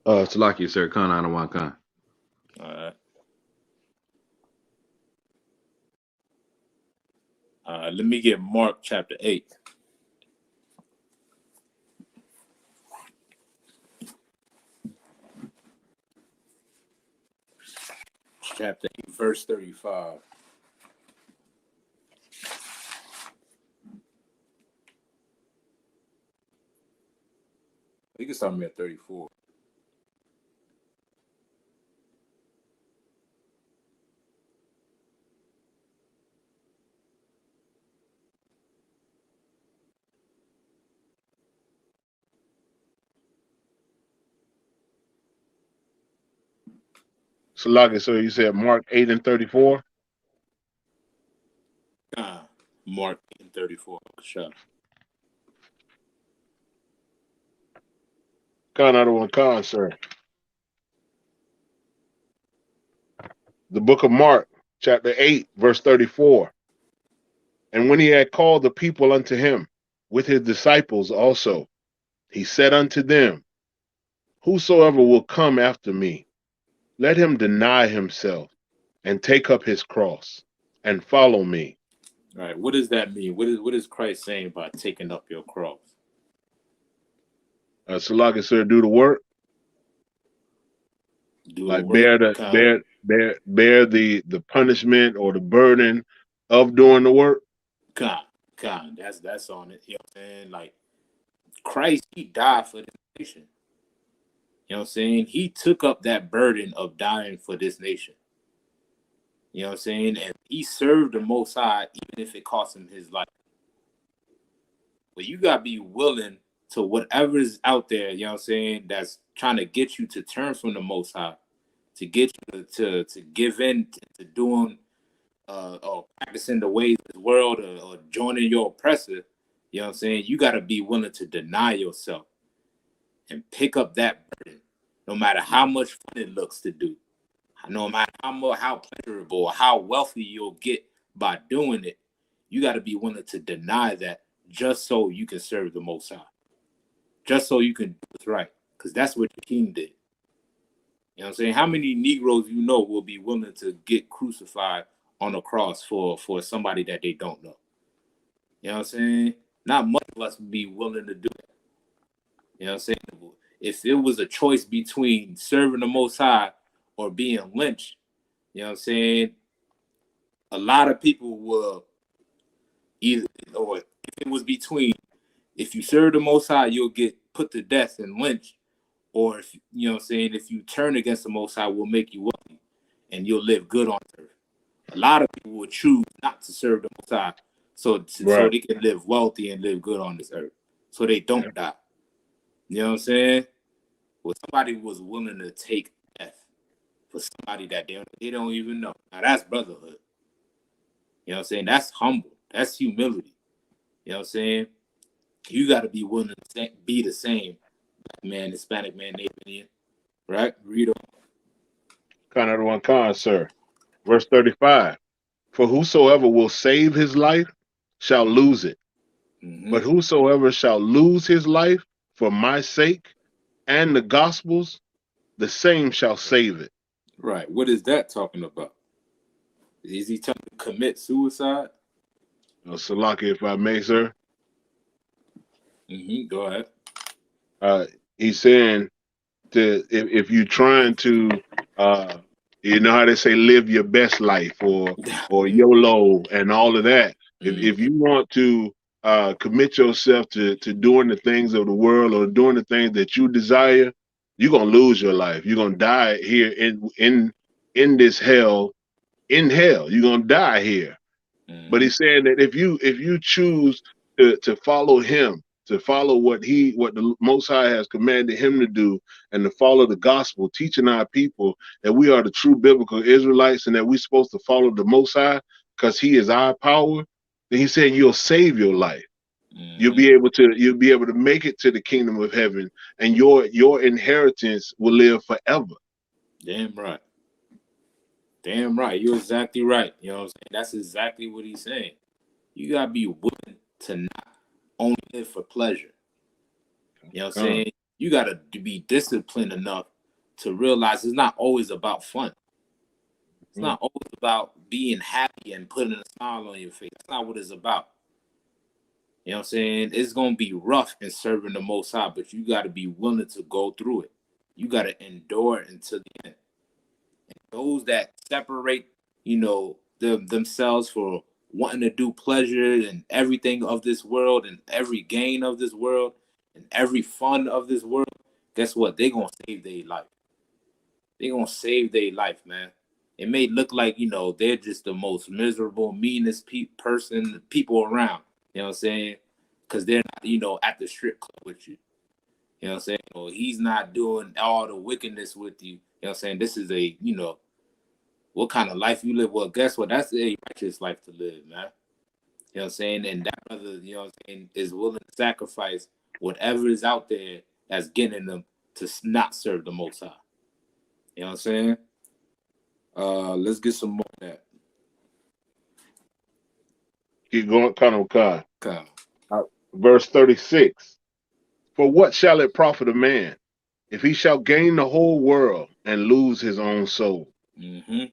Salaki, sir, Khan on one Khan. All right. Let me get Mark chapter 8. Chapter 8, verse 35. You can start me at 34. Salaki, so you said Mark 8 and 34? Mark 8 and 34. Sure. Khan, I don't want Khan, sir. The book of Mark, chapter 8, verse 34. And when he had called the people unto him, with his disciples also, he said unto them, whosoever will come after me, let him deny himself and take up his cross and follow me. All right. What does that mean? What is Christ saying by taking up your cross? Salaki, sir, do the work. Do Like the work. bear the punishment or the burden of doing the work. Con. That's on it. You know what I'm saying? Like Christ, he died for this nation. You know what I'm saying? He took up that burden of dying for this nation. You know what I'm saying? And he served the Most High, even if it cost him his life. But you gotta be willing to whatever is out there, you know what I'm saying, that's trying to get you to turn from the Most High, to get you to give in to doing or practicing the ways of the world or joining your oppressor. You know what I'm saying? You gotta be willing to deny yourself and pick up that burden, no matter how much fun it looks to do, no matter how pleasurable or how wealthy you'll get by doing it. You got to be willing to deny that just so you can serve the Most High, just so you can do what's right, because that's what the King did. You know what I'm saying? How many Negroes you know will be willing to get crucified on a cross for somebody that they don't know? You know what I'm saying? Not much of us would be willing to do it. You know what I'm saying? If it was a choice between serving the Most High or being lynched, you know what I'm saying? A lot of people will either, or if it was between, if you serve the Most High, you'll get put to death and lynched, or if you know what I'm saying, if you turn against the Most High, we'll make you wealthy and you'll live good on earth. A lot of people will choose not to serve the Most High, so they can live wealthy and live good on this earth, so they don't die. You know what I'm saying? Well, somebody was willing to take death for somebody that they don't even know. Now that's brotherhood. You know what I'm saying? That's humble. That's humility. You know what I'm saying? You got to be willing to be the same black man, Hispanic man, Native Indian, right? Read on. Khan, one Khan, sir. Verse 35. For whosoever will save his life shall lose it. Mm-hmm. But whosoever shall lose his life for my sake and the gospel's, the same shall save it. Right. What is that talking about? Is he telling to commit suicide? Salaki, if I may, sir. Mm-hmm. Go ahead. He's saying if you're trying to, you know how they say, live your best life or YOLO and all of that. If you want to commit yourself to doing the things of the world or doing the things that you desire, you're gonna lose your life. You're gonna die here in this hell. In hell, you're gonna die here. But he's saying that if you choose to follow him, to follow what the Most High has commanded him to do, and to follow the gospel, teaching our people that we are the true biblical Israelites and that we're supposed to follow the Most High because he is our power, then he said you'll save your life. You'll be able to make it to the kingdom of heaven, and your inheritance will live forever. Damn right. Damn right. You're exactly right. You know what I'm saying? That's exactly what he's saying. You gotta be willing to not only live for pleasure. You know what I'm saying? You gotta be disciplined enough to realize it's not always about fun. It's not always about being happy and putting a smile on your face. That's not what it's about. You know what I'm saying? It's gonna be rough in serving the Most High, but you gotta be willing to go through it. You gotta endure it until the end. And those that separate, themselves for wanting to do pleasure and everything of this world and every gain of this world and every fun of this world, guess what? They're gonna save their life. They're gonna save their life, man. It may look like, they're just the most miserable, meanest people around. You know what I'm saying? Because they're not, at the strip club with you. You know what I'm saying? Or he's not doing all the wickedness with you. You know what I'm saying? This is a what kind of life you live. Well, guess what? That's a righteous life to live, man. You know what I'm saying? And that brother, you know what I'm saying, is willing to sacrifice whatever is out there that's getting them to not serve the Most High. You know what I'm saying? Let's get some more of that. Keep going, Khan. Okay. Verse 36. For what shall it profit a man if he shall gain the whole world and lose his own soul? Mm-hmm.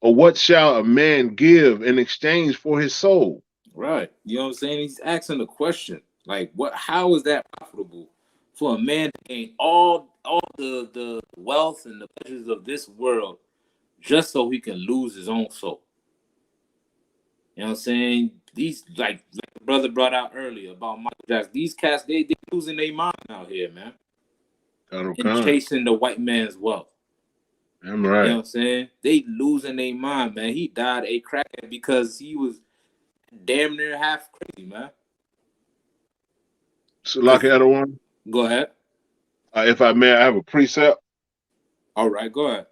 Or what shall a man give in exchange for his soul? Right. You know what I'm saying? He's asking a question. Like, how is that profitable for a man to gain all the wealth and the pleasures of this world just so he can lose his own soul? You know what I'm saying? These like the brother brought out earlier about Michael Jackson. These cats, they losing their mind out here, man. And Khan. chasing the white man's wealth. I'm You right. know what I'm saying? They losing their mind, man. He died a crackhead because he was damn near half crazy, man. So, like the other one, Go ahead. if I may, I have a precept All right, go ahead.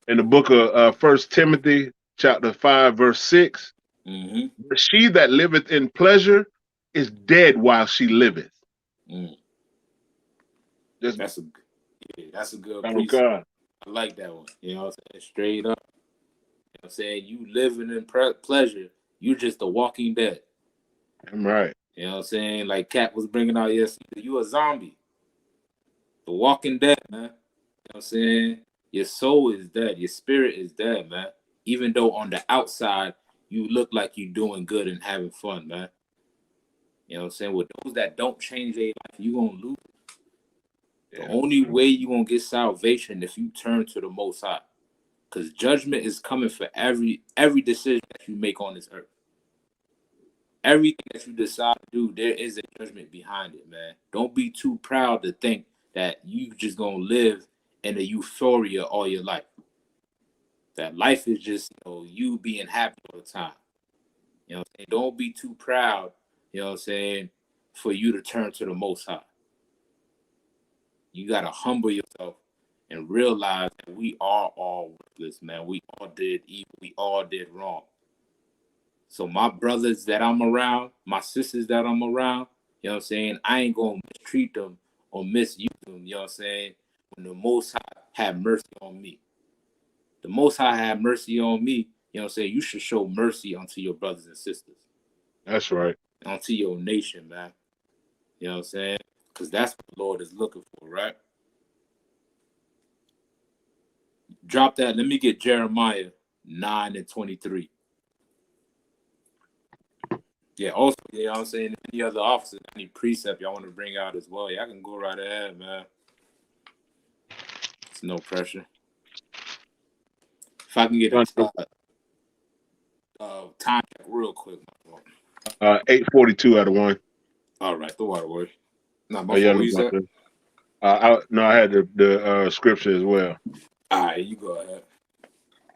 in the book of 1 Timothy, chapter 5, verse 6. Mm-hmm. But she that liveth in pleasure is dead while she liveth. That's a good Oh, precept. God. I like that one. You know what I'm saying? Straight up. You know what I'm saying? You living in pleasure. You just a walking dead. I'm right. You know what I'm saying? Like Cat was bringing out yesterday. You a zombie. The walking dead, man. You know what I'm saying? Your soul is dead. Your spirit is dead, man. Even though on the outside, you look like you're doing good and having fun, man. You know what I'm saying? With those that don't change their life, you're going to lose. The only way you're going to get salvation if you turn to the Most High. Because judgment is coming for every decision that you make on this earth. Everything that you decide to do, there is a judgment behind it, man. Don't be too proud to think that you just going to live in a euphoria all your life. That life is just, you being happy all the time. You know what I'm saying? Don't be too proud, you know what I'm saying, for you to turn to the Most High. You got to humble yourself and realize that we are all worthless, man. We all did evil. We all did wrong. So my brothers that I'm around, my sisters that I'm around, you know what I'm saying, I ain't going to mistreat them or misuse them, you know what I'm saying, when the Most High have mercy on me. The Most High have mercy on me, you know what I'm saying, you should show mercy unto your brothers and sisters. That's right. Unto your nation, man. You know what I'm saying? Because that's what the Lord is looking for, right? Drop that. Let me get Jeremiah 9:23. Yeah, also, you know what I'm saying? Any other officers, any precept y'all want to bring out as well, y'all can go right ahead, man. It's no pressure. If I can get a time check real quick. 8:42 out of 1. All right, the water word. Not Oh, my yeah, fault. What you said? I had the scripture as well. All right, you go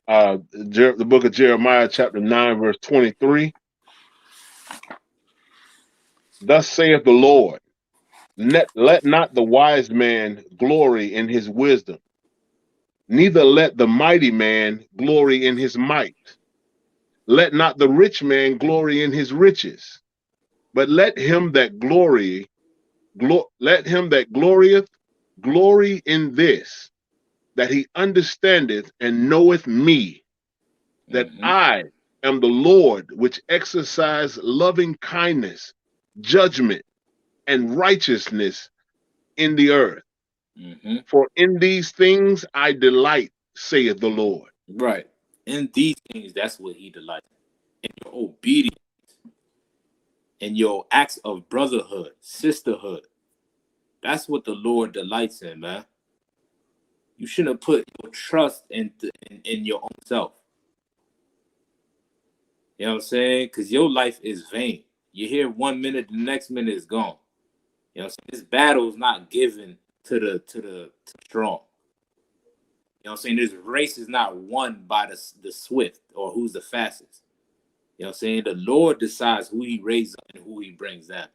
ahead. The book of Jeremiah, chapter 9, verse 23. Thus saith the Lord, let not the wise man glory in his wisdom, neither let the mighty man glory in his might. Let not the rich man glory in his riches, but let him that glorieth glory in this, that he understandeth and knoweth me, that I am the Lord which exercise loving kindness, judgment, and righteousness in the earth. For in these things I delight, saith the Lord. Right. In these things, that's what he delights. In your obedience, in your acts of brotherhood, sisterhood. That's what the Lord delights in, man. You shouldn't put your trust in your own self. You know what I'm saying? Because your life is vain. You're here 1 minute, the next minute is gone. You know what I'm saying? This battle is not given to the strong. You know what I'm saying? This race is not won by the swift or who's the fastest. You know what I'm saying? The Lord decides who he raises up and who he brings down.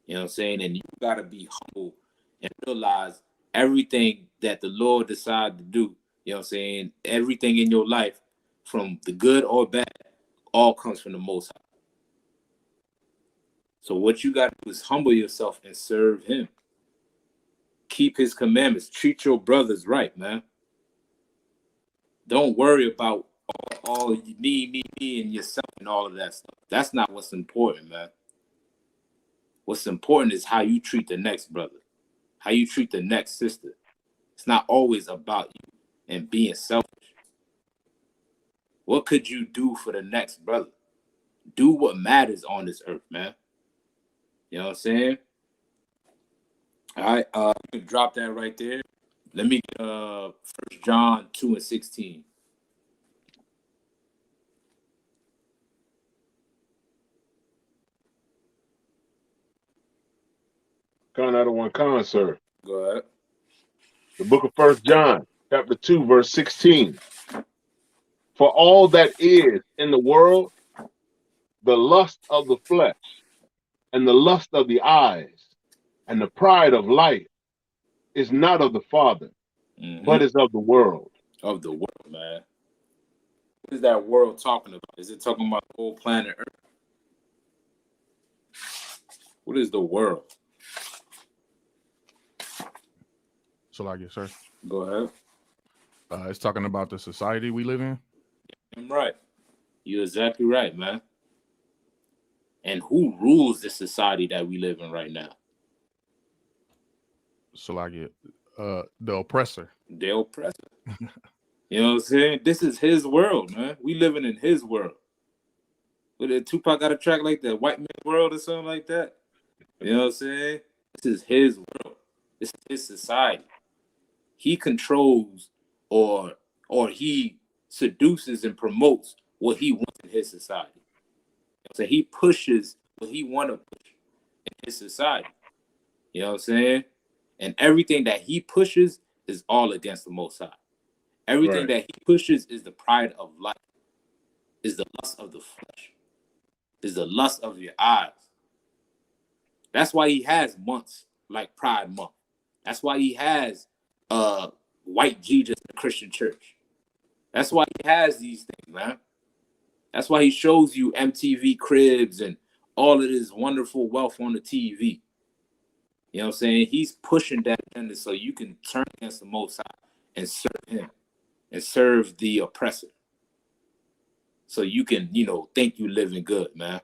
You know what I'm saying? And you got to be humble and realize everything that the Lord decided to do, you know You know what I'm saying? Everything in your life, from the good or bad, all comes from the Most High. So what you got to do is humble yourself and serve him. Keep his commandments. Treat your brothers right, man. Don't worry about all me, and yourself and all of that stuff. That's not what's important, man. What's important is how you treat the next brother, how you treat the next sister. It's not always about you and being selfish. What could you do for the next brother? Do what matters on this earth, man. You know what I'm saying? All right, you can drop that right there. Let me get 1 John 2:16. Con out of one con, sir. Go ahead. The book of 1 John, chapter 2, verse 16. For all that is in the world, the lust of the flesh, and the lust of the eyes, and the pride of life is not of the Father, but is of the world. Of the world, man. What is that world talking about? Is it talking about the whole planet Earth? What is the world? So like it, sir. Go ahead. It's talking about the society we live in. I'm right. You're exactly right, man. And who rules the society that we live in right now? So like it, the oppressor. The oppressor. You know what I'm saying? This is his world, man. We living in his world. But Tupac got a track like that, White Man's World or something like that. You know what I'm saying? This is his world. This is his society. He controls or he seduces and promotes what he wants in his society. So he pushes what he want to push in his society. You know what I'm saying? And everything that he pushes is all against the Most High. Everything that he pushes is the pride of life, is the lust of the flesh, is the lust of your eyes. That's why he has months like Pride Month. That's why he has white Jesus in the Christian church. That's why he has these things, man. That's why he shows you MTV Cribs and all of this wonderful wealth on the TV. You know what I'm saying? He's pushing that agenda so you can turn against the Most High and serve him and serve the oppressor. So you can, think you living good, man.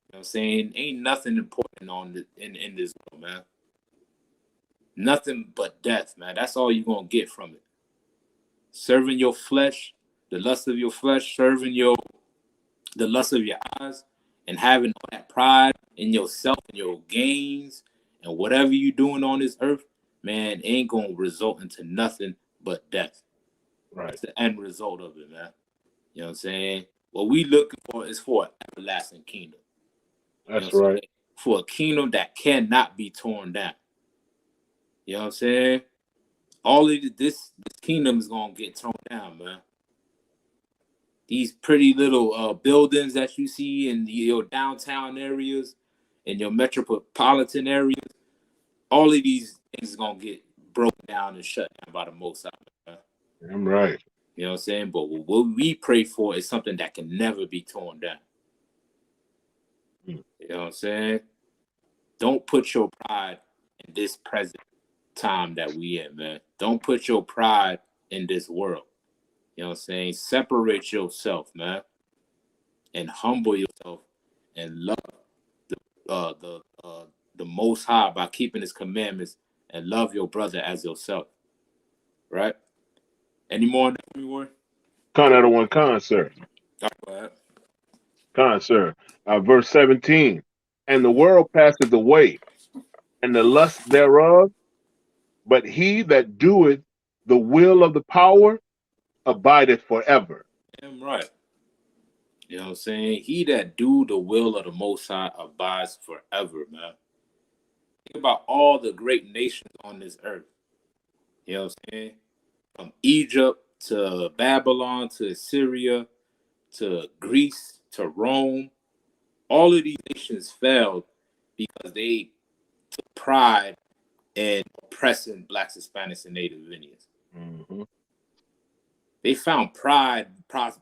You know what I'm saying? Ain't nothing important in this world, man. Nothing but death, man. That's all you're going to get from it. Serving your flesh, the lust of your flesh, serving the lust of your eyes, and having all that pride in yourself and your gains and whatever you're doing on this earth, man, ain't going to result into nothing but death. Right. That's the end result of it, man. You know what I'm saying? What we looking for is for an everlasting kingdom. That's right. For a kingdom that cannot be torn down. You know what I'm saying? All of this kingdom is going to get torn down, man. These pretty little buildings that you see in your downtown areas, in your metropolitan areas, all of these things are going to get broken down and shut down by the Most High, man. I'm right. You know what I'm saying? But what we pray for is something that can never be torn down. You know what I'm saying? Don't put your pride in this present time that we in, man. Don't put your pride in this world. You know what I'm saying? Separate yourself, man, and humble yourself and love the Most High by keeping His commandments and love your brother as yourself. Right? Any more on that, Warren? Con out of one con, sir. Go ahead. Con, sir. Verse 17. And the world passeth away, and the lust thereof, but he that doeth the will of the power abideth forever. Damn right. You know what I'm saying? He that do the will of the Most High abides forever, man. Think about all the great nations on this earth. You know what I'm saying? From Egypt to Babylon to Assyria to Greece to Rome. All of these nations failed because they took pride in oppressing Blacks, Hispanics, and Native Indians. Mm-hmm. They found pride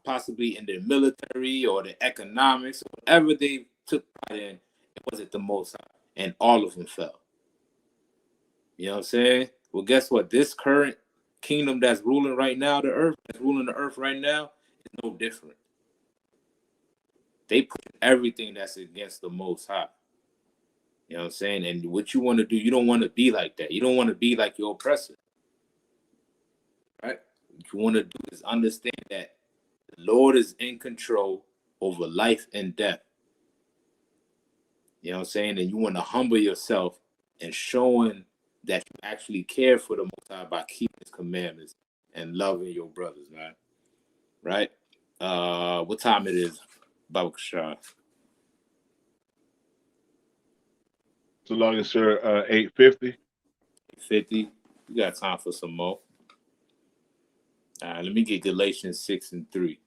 possibly in their military or the economics, or whatever they took pride in. It wasn't the Most High, and all of them fell. You know what I'm saying? Well, guess what? This current kingdom that's ruling right now, the earth right now, is no different. They put everything that's against the Most High. You know what I'm saying? And what you want to do, you don't want to be like that. You don't want to be like your oppressor. Right? What you want to do is understand that the Lord is in control over life and death. You know what I'm saying? And you want to humble yourself and showing that you actually care for the Most High by keeping His commandments and loving your brothers, man. Right? What time it is, Baba Kashar? So long as sir, 8:50. 50. We got time for some more. All right, let me get Galatians 6:3.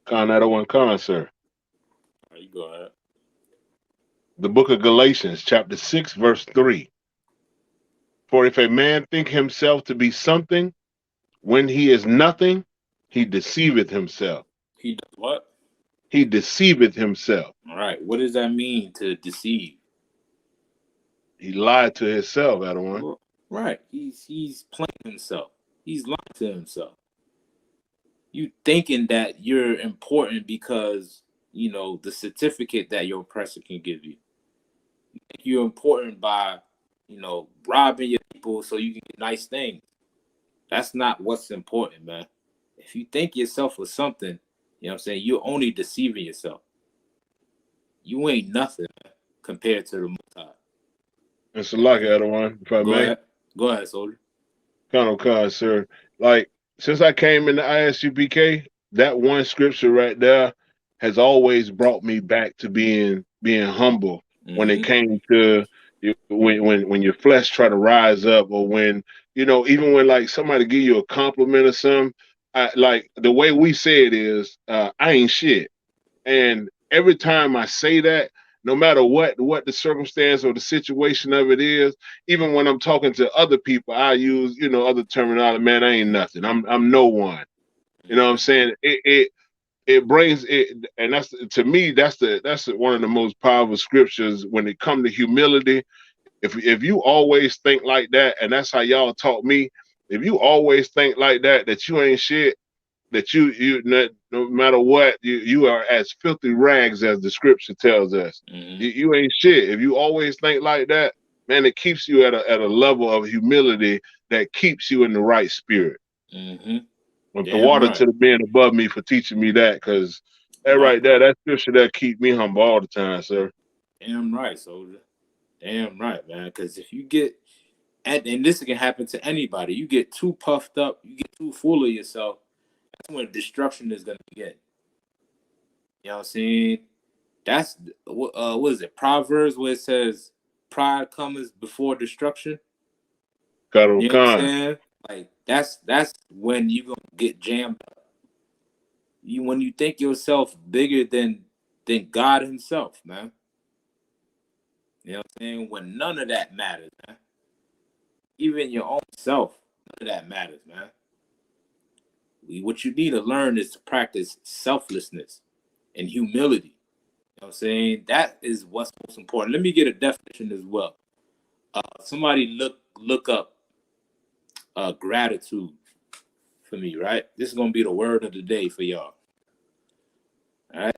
Con, I don't want con, sir. All right, you go ahead. The book of Galatians, chapter 6, verse 3. For if a man think himself to be something, when he is nothing, he deceiveth himself. He does what? He deceiveth himself. All right, what does that mean to deceive? He lied to himself, Adawan. Right, he's playing himself. He's lying to himself. You thinking that you're important because, you know, the certificate that your oppressor can give you. You think you're important by, you know, robbing your people so you can get nice things. That's not what's important, man. If you think yourself was something, you know what I'm saying, you're only deceiving yourself. You ain't nothing, man, compared to the Most High. And Salaki, Adawan, if I Go may. ahead. Go ahead, soldier. Con, sir. Like, since I came into ISUPK, that one scripture right there has always brought me back to being humble. When it came to when your flesh try to rise up, or when, you know, even when like somebody give you a compliment or something, like the way we say it is, I ain't shit. And every time I say that, no matter what the circumstance or the situation of it is, even when I'm talking to other people, I use, you know, other terminology. Man, I ain't nothing. I'm no one. You know what I'm saying? It brings it, and that's, to me, that's one of the most powerful scriptures when it comes to humility. If you always think like that, and that's how y'all taught me, if you always think like that you ain't shit, that you no matter what, you are as filthy rags as the scripture tells us. You ain't shit. If you always think like that, man, it keeps you at a level of humility that keeps you in the right spirit. With the water Right. to the men above me for teaching me that, because that right there, that scripture that keep me humble all the time, sir. Damn right, soldier. Damn right, man. Because if you get, and this can happen to anybody, you get too puffed up, you get too full of yourself, that's when destruction is going to begin. You know what I'm saying? That's, what is it, Proverbs, where it says, pride comes before destruction? You know what I'm saying? Like, that's when you going to get jammed up. When you think yourself bigger than God himself, man. You know what I'm saying? When none of that matters, man. Even your own self, none of that matters, man. What you need to learn is to practice selflessness and humility. You know what I'm saying? That is what's most important. Let me get a definition as well. Somebody look up gratitude for me, right? This is going to be the word of the day for y'all. All right?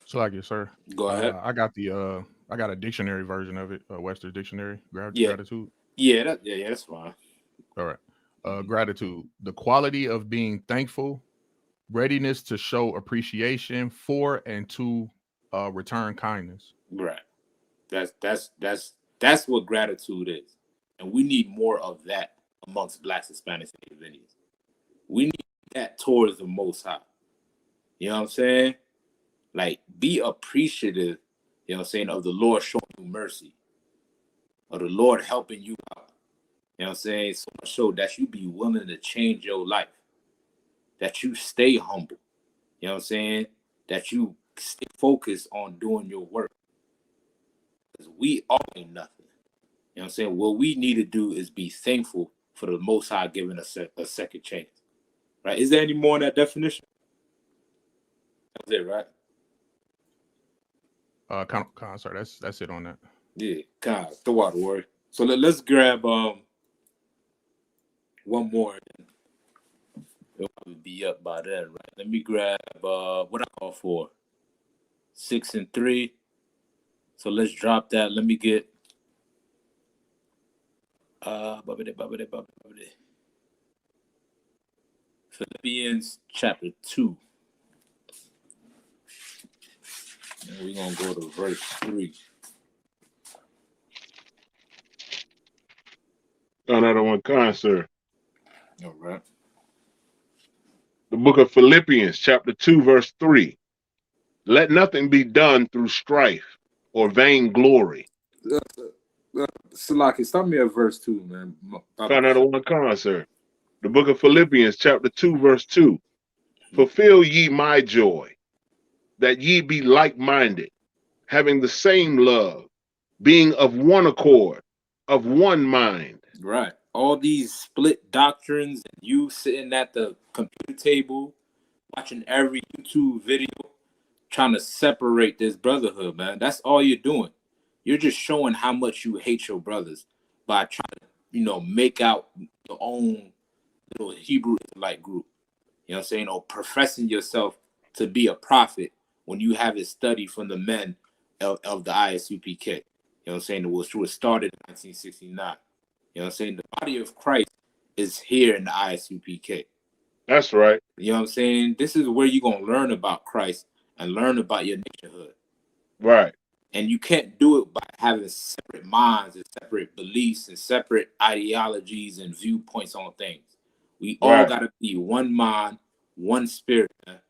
So like it, sir. Go ahead. I got a dictionary version of it, Webster's dictionary. Yeah. Gratitude. Yeah, that's fine. All right. Gratitude, the quality of being thankful, readiness to show appreciation for and to return kindness. Right. That's what gratitude is, and we need more of that amongst Blacks, Hispanics, and Native Indians. We need that towards the Most High. You know what I'm saying? Like, be appreciative, you know what I'm saying, of the Lord showing you mercy, of the Lord helping you out. You know what I'm saying? So much so that you be willing to change your life, that you stay humble. You know what I'm saying? That you stay focused on doing your work. Because we all ain't nothing. You know what I'm saying? What we need to do is be thankful for the Most High giving us a second chance. Right? Is there any more in that definition? That's it, right? Sorry, that's it on that. Yeah, God, throw out the word. So let's grab one more. It'll probably be up by then, right? Let me grab what I call for 6 and 3. So let's drop that. Let me get Philippians chapter 2. And we're gonna go to verse 3. Another one, sir. All right. The book of Philippians, chapter 2, verse 3. Let nothing be done through strife or vainglory. Salaki, stop me at verse 2, man. Another one, sir. The book of Philippians, chapter 2, verse 2. Fulfill ye my joy, that ye be like-minded, having the same love, being of one accord, of one mind. Right. All these split doctrines, and you sitting at the computer table, watching every YouTube video, trying to separate this brotherhood, man. That's all you're doing. You're just showing how much you hate your brothers by trying to, make out your own little Hebrew Israelite group. You know what I'm saying? Or professing yourself to be a prophet when you haven't studied from the men of the Isupk. You know what I'm saying? Which was started in 1969. You know what I'm saying? The body of Christ is here in the Isupk. That's right. You know what I'm saying? This is where you're going to learn about Christ and learn about your nationhood. Right. And you can't do it by having separate minds and separate beliefs and separate ideologies and viewpoints on things. We all got to be one mind, one spirit, man.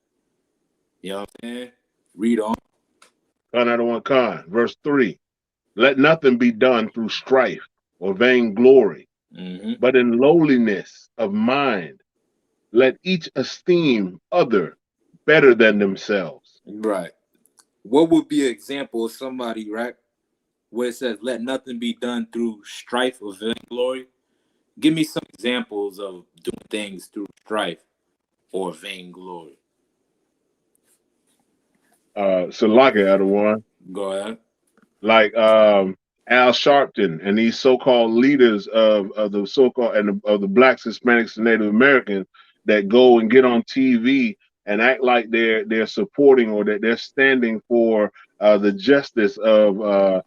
You know what I'm saying? Read on. Another one, verse 3. Let nothing be done through strife or vainglory, but in lowliness of mind, let each esteem other better than themselves. Right. What would be an example of somebody, right, where it says, let nothing be done through strife or vainglory? Give me some examples of doing things through strife or vainglory. Salaka had one. Go ahead. Like Al Sharpton and these so-called leaders of the so-called and of the blacks, Hispanics, and Native Americans that go and get on TV and act like they're supporting or that they're standing for the justice of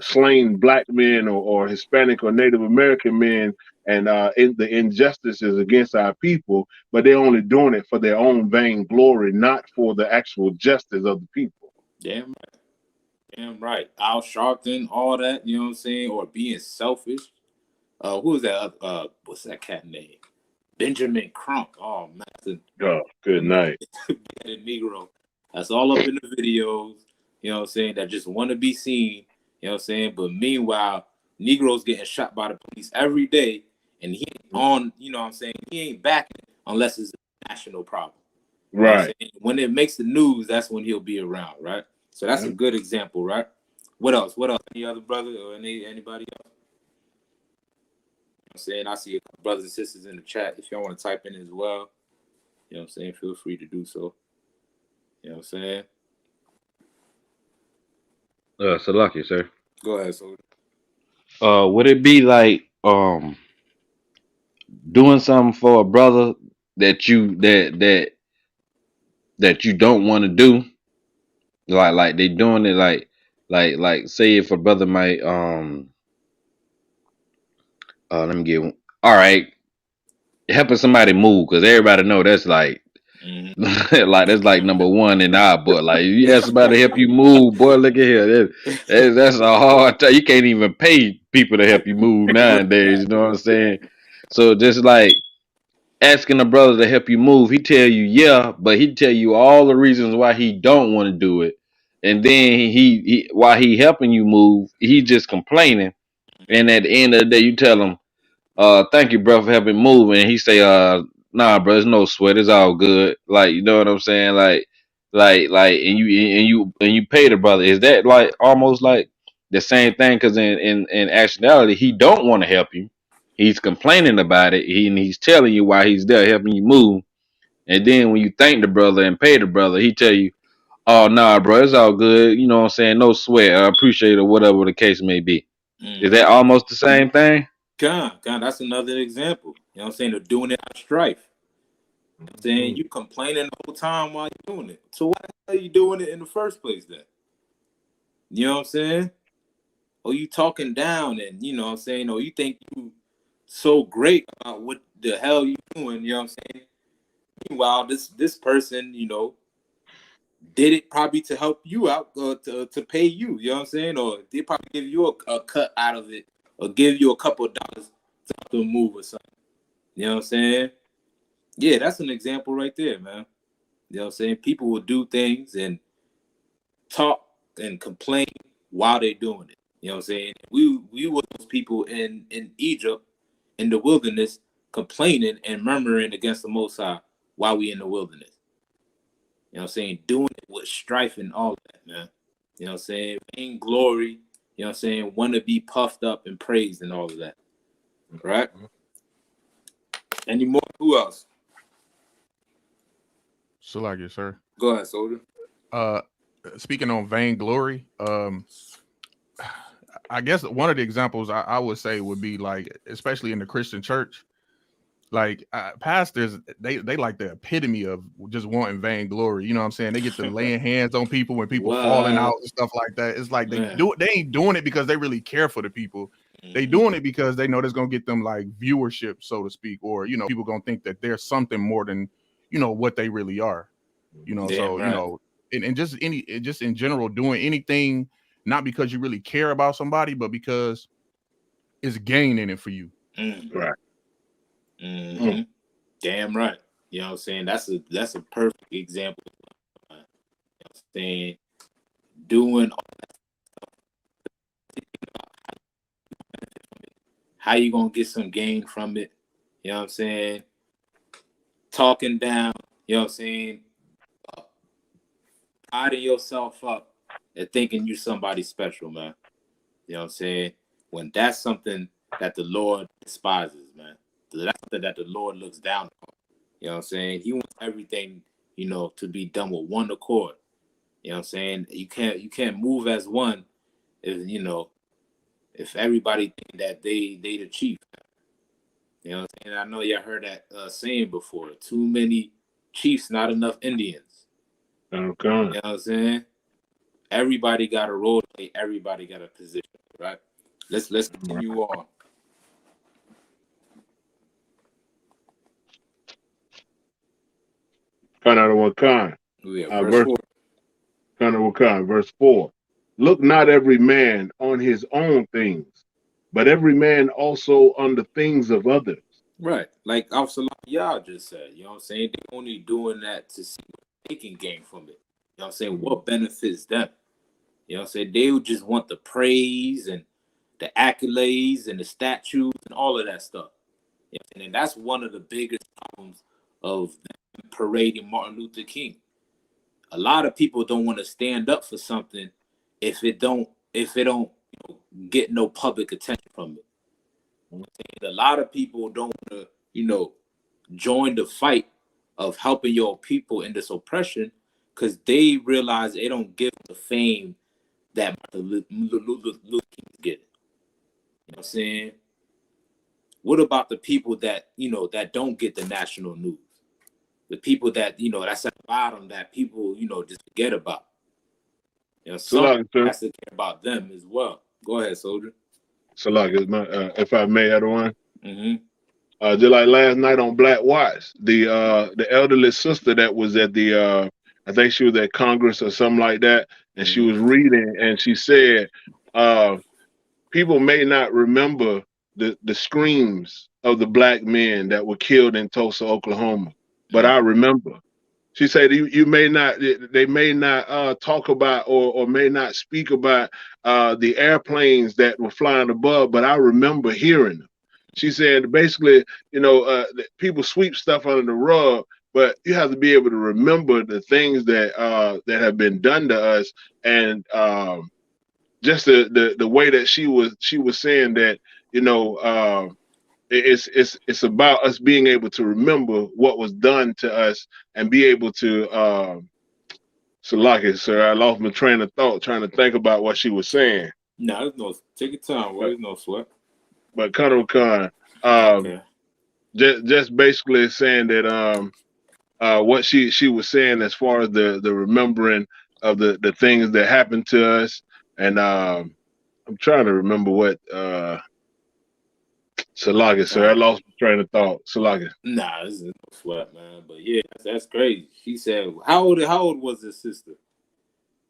slain black men or Hispanic or Native American men and the injustices against our people, but they're only doing it for their own vain glory, not for the actual justice of the people. Damn right. Damn right. Al Sharpton, all that, you know what I'm saying? Or being selfish. Who was that? What's that cat name? Benjamin Crump. Oh, man. Oh, good night. Negro. That's all up in the videos, you know what I'm saying, that just want to be seen, you know what I'm saying? But meanwhile, Negroes getting shot by the police every day, and he ain't on, you know what I'm saying? He ain't backing unless it's a national problem. Right. You know when it makes the news, that's when he'll be around, right? So that's a good example, right? What else? Any other brother or anybody else? I'm saying, I see a couple brothers and sisters in the chat. If y'all want to type in as well, you know what I'm saying, feel free to do so. You know what I'm saying? Salaki, sir. Go ahead, so. Would it be like doing something for a brother that you don't want to do? Like they doing it like say if a brother might let me get one. All right, helping somebody move, because everybody know that's like like that's like number one in our book. Like you ask somebody to help you move, boy, look at here. That's a hard time. You can't even pay people to help you move nowadays. You know what I'm saying? So just like asking a brother to help you move, he tell you yeah, but he tell you all the reasons why he don't want to do it, and then he while he helping you move, he just complaining. And at the end of the day, you tell him, thank you, bro, for helping move, and he say, nah, bro, it's no sweat, it's all good. Like, you know what I'm saying? Like, and you pay the brother. Is that like almost like the same thing? Because in actuality, he don't want to help you. He's complaining about it. He's telling you why he's there helping you move. And then when you thank the brother and pay the brother, he tell you, oh nah, bro, it's all good. You know what I'm saying? No sweat. I appreciate it, or whatever the case may be. Is that almost the same thing? God, that's another example. You know what I'm saying? Of doing it out of strife. You know what I'm saying? You complaining the whole time while you're doing it. So why the hell are you doing it in the first place then? You know what I'm saying? Or you talking down and, you know what I'm saying? Or you think you so great about what the hell you doing, you know what I'm saying? Meanwhile, this person, you know, did it probably to help you out, to pay you, you know what I'm saying? Or they probably give you a cut out of it, or give you a couple of dollars to help them move or something. You know what I'm saying? Yeah, that's an example right there, man. You know what I'm saying? People will do things and talk and complain while they're doing it. You know what I'm saying? We were those people in Egypt, in the wilderness, complaining and murmuring against the Most High while we in the wilderness. You know what I'm saying? Doing it with strife and all that, man. You know what I'm saying? Vain glory, you know what I'm saying? Want to be puffed up and praised and all of that. Right? Any more? Who else? So like it, sir. Go ahead, soldier. Speaking on vainglory, I guess one of the examples I would say would be like, especially in the Christian church, like pastors, they like the epitome of just wanting vainglory. You know what I'm saying? They get to laying hands on people when people falling out and stuff like that. It's like they ain't doing it because they really care for the people. They doing it because they know that's gonna get them like viewership, so to speak, or you know, people gonna think that there's something more than you know what they really are. You know, so you know, and just in general, doing anything not because you really care about somebody, but because it's gain in it for you. Right. Mm-hmm. Damn right. You know what I'm saying? That's a perfect example. You know what I'm saying? Doing all that stuff. How you gonna get some gain from it? You know what I'm saying? Talking down, you know what I'm saying? Hiding yourself up and thinking you're somebody special, man. You know what I'm saying? When that's something that the Lord despises, man. That's something that the Lord looks down on. You know what I'm saying? He wants everything, you know, to be done with one accord. You know what I'm saying? You can't move as one if, you know, if everybody think that they the chief. You know what I'm saying? I know y'all heard that saying before. Too many chiefs, not enough Indians. Okay. You know what I'm saying? Everybody got a role to play. Everybody got a position, right? Let's continue on. Kind out of what kind? Yeah, verse 4. Kind of what kind? Verse 4. Look not every man on his own things, but every man also on the things of others. Right. Like y'all just said, you know what I'm saying? They're only doing that to see what they can gain from it. You know what I'm saying? What benefits them? You know what I'm saying? They would just want the praise and the accolades and the statues and all of that stuff. You know what I'm saying? And that's one of the biggest problems of them parading Martin Luther King. A lot of people don't want to stand up for something if it don't you know, get no public attention from it. You know what I'm saying? A lot of people don't want to, you know, join the fight of helping your people in this oppression because they realize they don't give the fame that Martin Luther King is getting. You know what I'm saying? What about the people that, you know, that don't get the national news? The people that, you know, that's at the bottom that people, you know, just forget about. You know, someone has to care about them as well. Go ahead, soldier. So like, if I may add one. Mm-hmm. Just like last night on Black Watch, the elderly sister that was at the I think she was at Congress or something like that, and she was reading and she said, people may not remember the screams of the black men that were killed in Tulsa, Oklahoma. But Mm. I remember. She said you may not, they may not talk about or may not speak about the airplanes that were flying above, but I remember hearing them. She said basically, people sweep stuff under the rug, but you have to be able to remember the things that have been done to us, and just the way that she was saying that, it's about us being able to remember what was done to us and be able to so like it, sir, I lost my train of thought trying to think about what she was saying. No, there's no, take your time, boy. There's no sweat. But Colonel Khan, Okay. just basically saying that what she was saying as far as the remembering of the things that happened to us, and I'm trying to remember what Salaka, sir. I lost my train of thought. Salaka. Nah, this is no sweat, man. But yeah, that's crazy. She said, how old was this sister?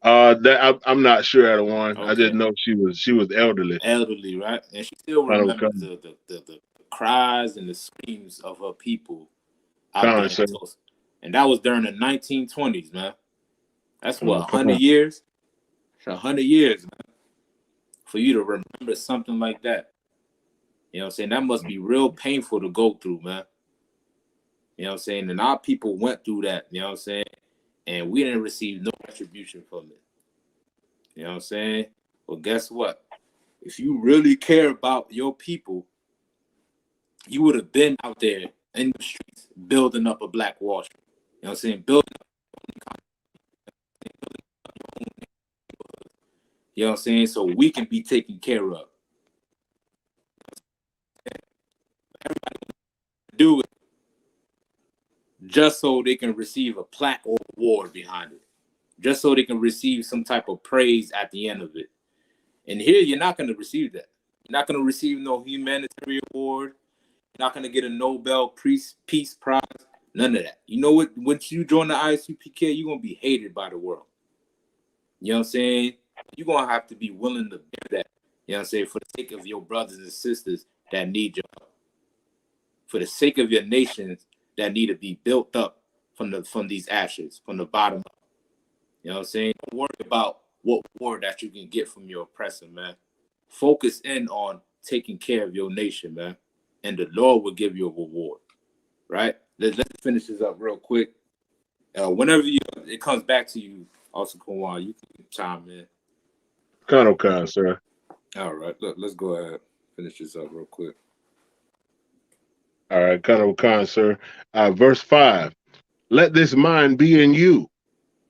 That I'm not sure out of one. Okay. I just know she was elderly. Elderly, right? And she still remembers the cries and the screams of her people out there in Tulsa. And that was during the 1920s, man. That's what, 100 years? 100 years, man. For you to remember something like that. You know what I'm saying? That must be real painful to go through, man. You know what I'm saying? And our people went through that, you know what I'm saying? And we didn't receive no retribution from it. You know what I'm saying? Well, guess what? If you really care about your people, you would have been out there in the streets building up a Black Wall Street. You know what I'm saying? Building up. You know what I'm saying? So we can be taken care of. Everybody do it just so they can receive a plaque or award behind it. Just so they can receive some type of praise at the end of it. And here, you're not going to receive that. You're not going to receive no humanitarian award. You're not going to get a Nobel Peace Prize. None of that. You know what? Once you join the Isupk, you're going to be hated by the world. You know what I'm saying? You're going to have to be willing to bear that. You know what I'm saying? For the sake of your brothers and sisters that need your help. For the sake of your nations that need to be built up from these ashes, from the bottom up. You know what I'm saying? Don't worry about what reward that you can get from your oppressor, man. Focus in on taking care of your nation, man. And the Lord will give you a reward, right? Let's finish this up real quick. Whenever it comes back to you, also Kwan, you can chime in. Colonel Khan, sir. All right, let's go ahead. Finish this up real quick. All right, Colonel Khan, sir. Verse 5. Let this mind be in you,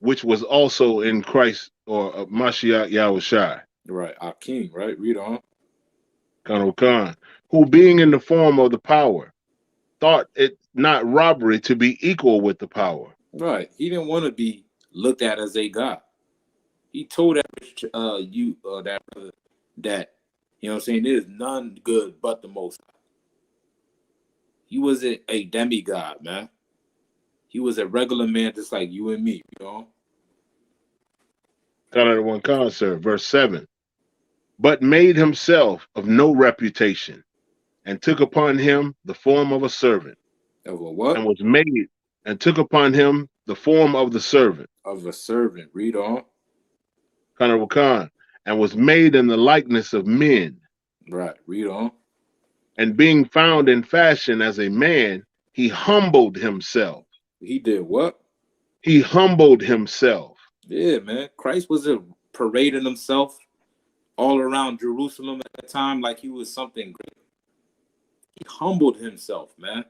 which was also in Christ or Mashiach Yahushai. Right, our King, right? Read on. Colonel Khan, who being in the form of the power, thought it not robbery to be equal with the power. Right. He didn't want to be looked at as a god. He told that brother that, you know what I'm saying, there's none good but the Most High. He wasn't a demigod, man. He was a regular man just like you and me, you know. Colonel One Khan, sir. Verse 7. But made himself of no reputation, and took upon him the form of a servant. Of a what? And was made, and took upon him the form of the servant. Of a servant. Read on. Colonel Khan, and was made in the likeness of men. Right. Read on. And being found in fashion as a man, he humbled himself. He did what? He humbled himself. Yeah, man. Christ wasn't parading himself all around Jerusalem at the time like he was something great. He humbled himself, man.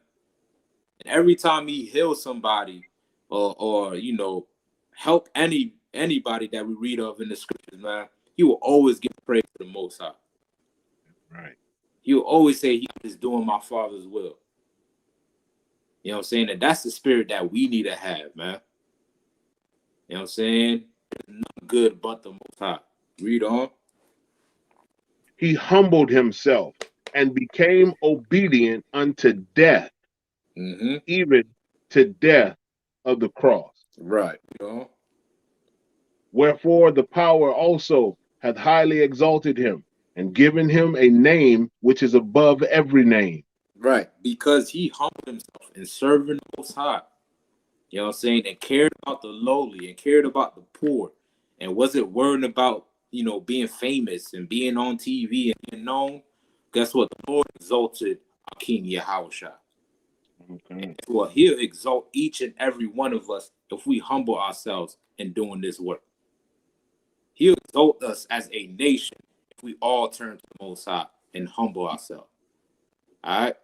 And every time he healed somebody or you know, help anybody that we read of in the scriptures, man, he will always give praise to the Most High. Right. He will always say he is doing my Father's will. You know what I'm saying? And that's the spirit that we need to have, man. You know what I'm saying? There's none good but the Most High. Read on. He humbled himself and became obedient unto death, even to death of the cross. Right. You know? Wherefore the power also hath highly exalted him and given him a name which is above every name. Right. Because he humbled himself and serving the Most High. You know what I'm saying? And cared about the lowly and cared about the poor and wasn't worrying about, you know, being famous and being on TV and being known. Guess what? The Lord exalted our King Yahushua. Okay. Well, he'll exalt each and every one of us if we humble ourselves in doing this work. He'll exalt us as a nation if we all turn to the Most High and humble ourselves. All right?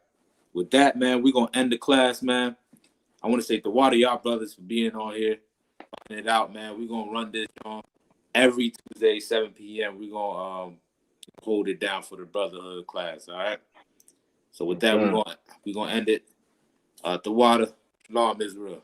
With that, man, we're going to end the class, man. I want to say to water y'all brothers for being on here, finding it out, man. We're gonna run this on every Tuesday, 7 p.m. We're gonna hold it down for the Brotherhood class. All right. So with that, we're gonna end it. The water, Shalom Israel.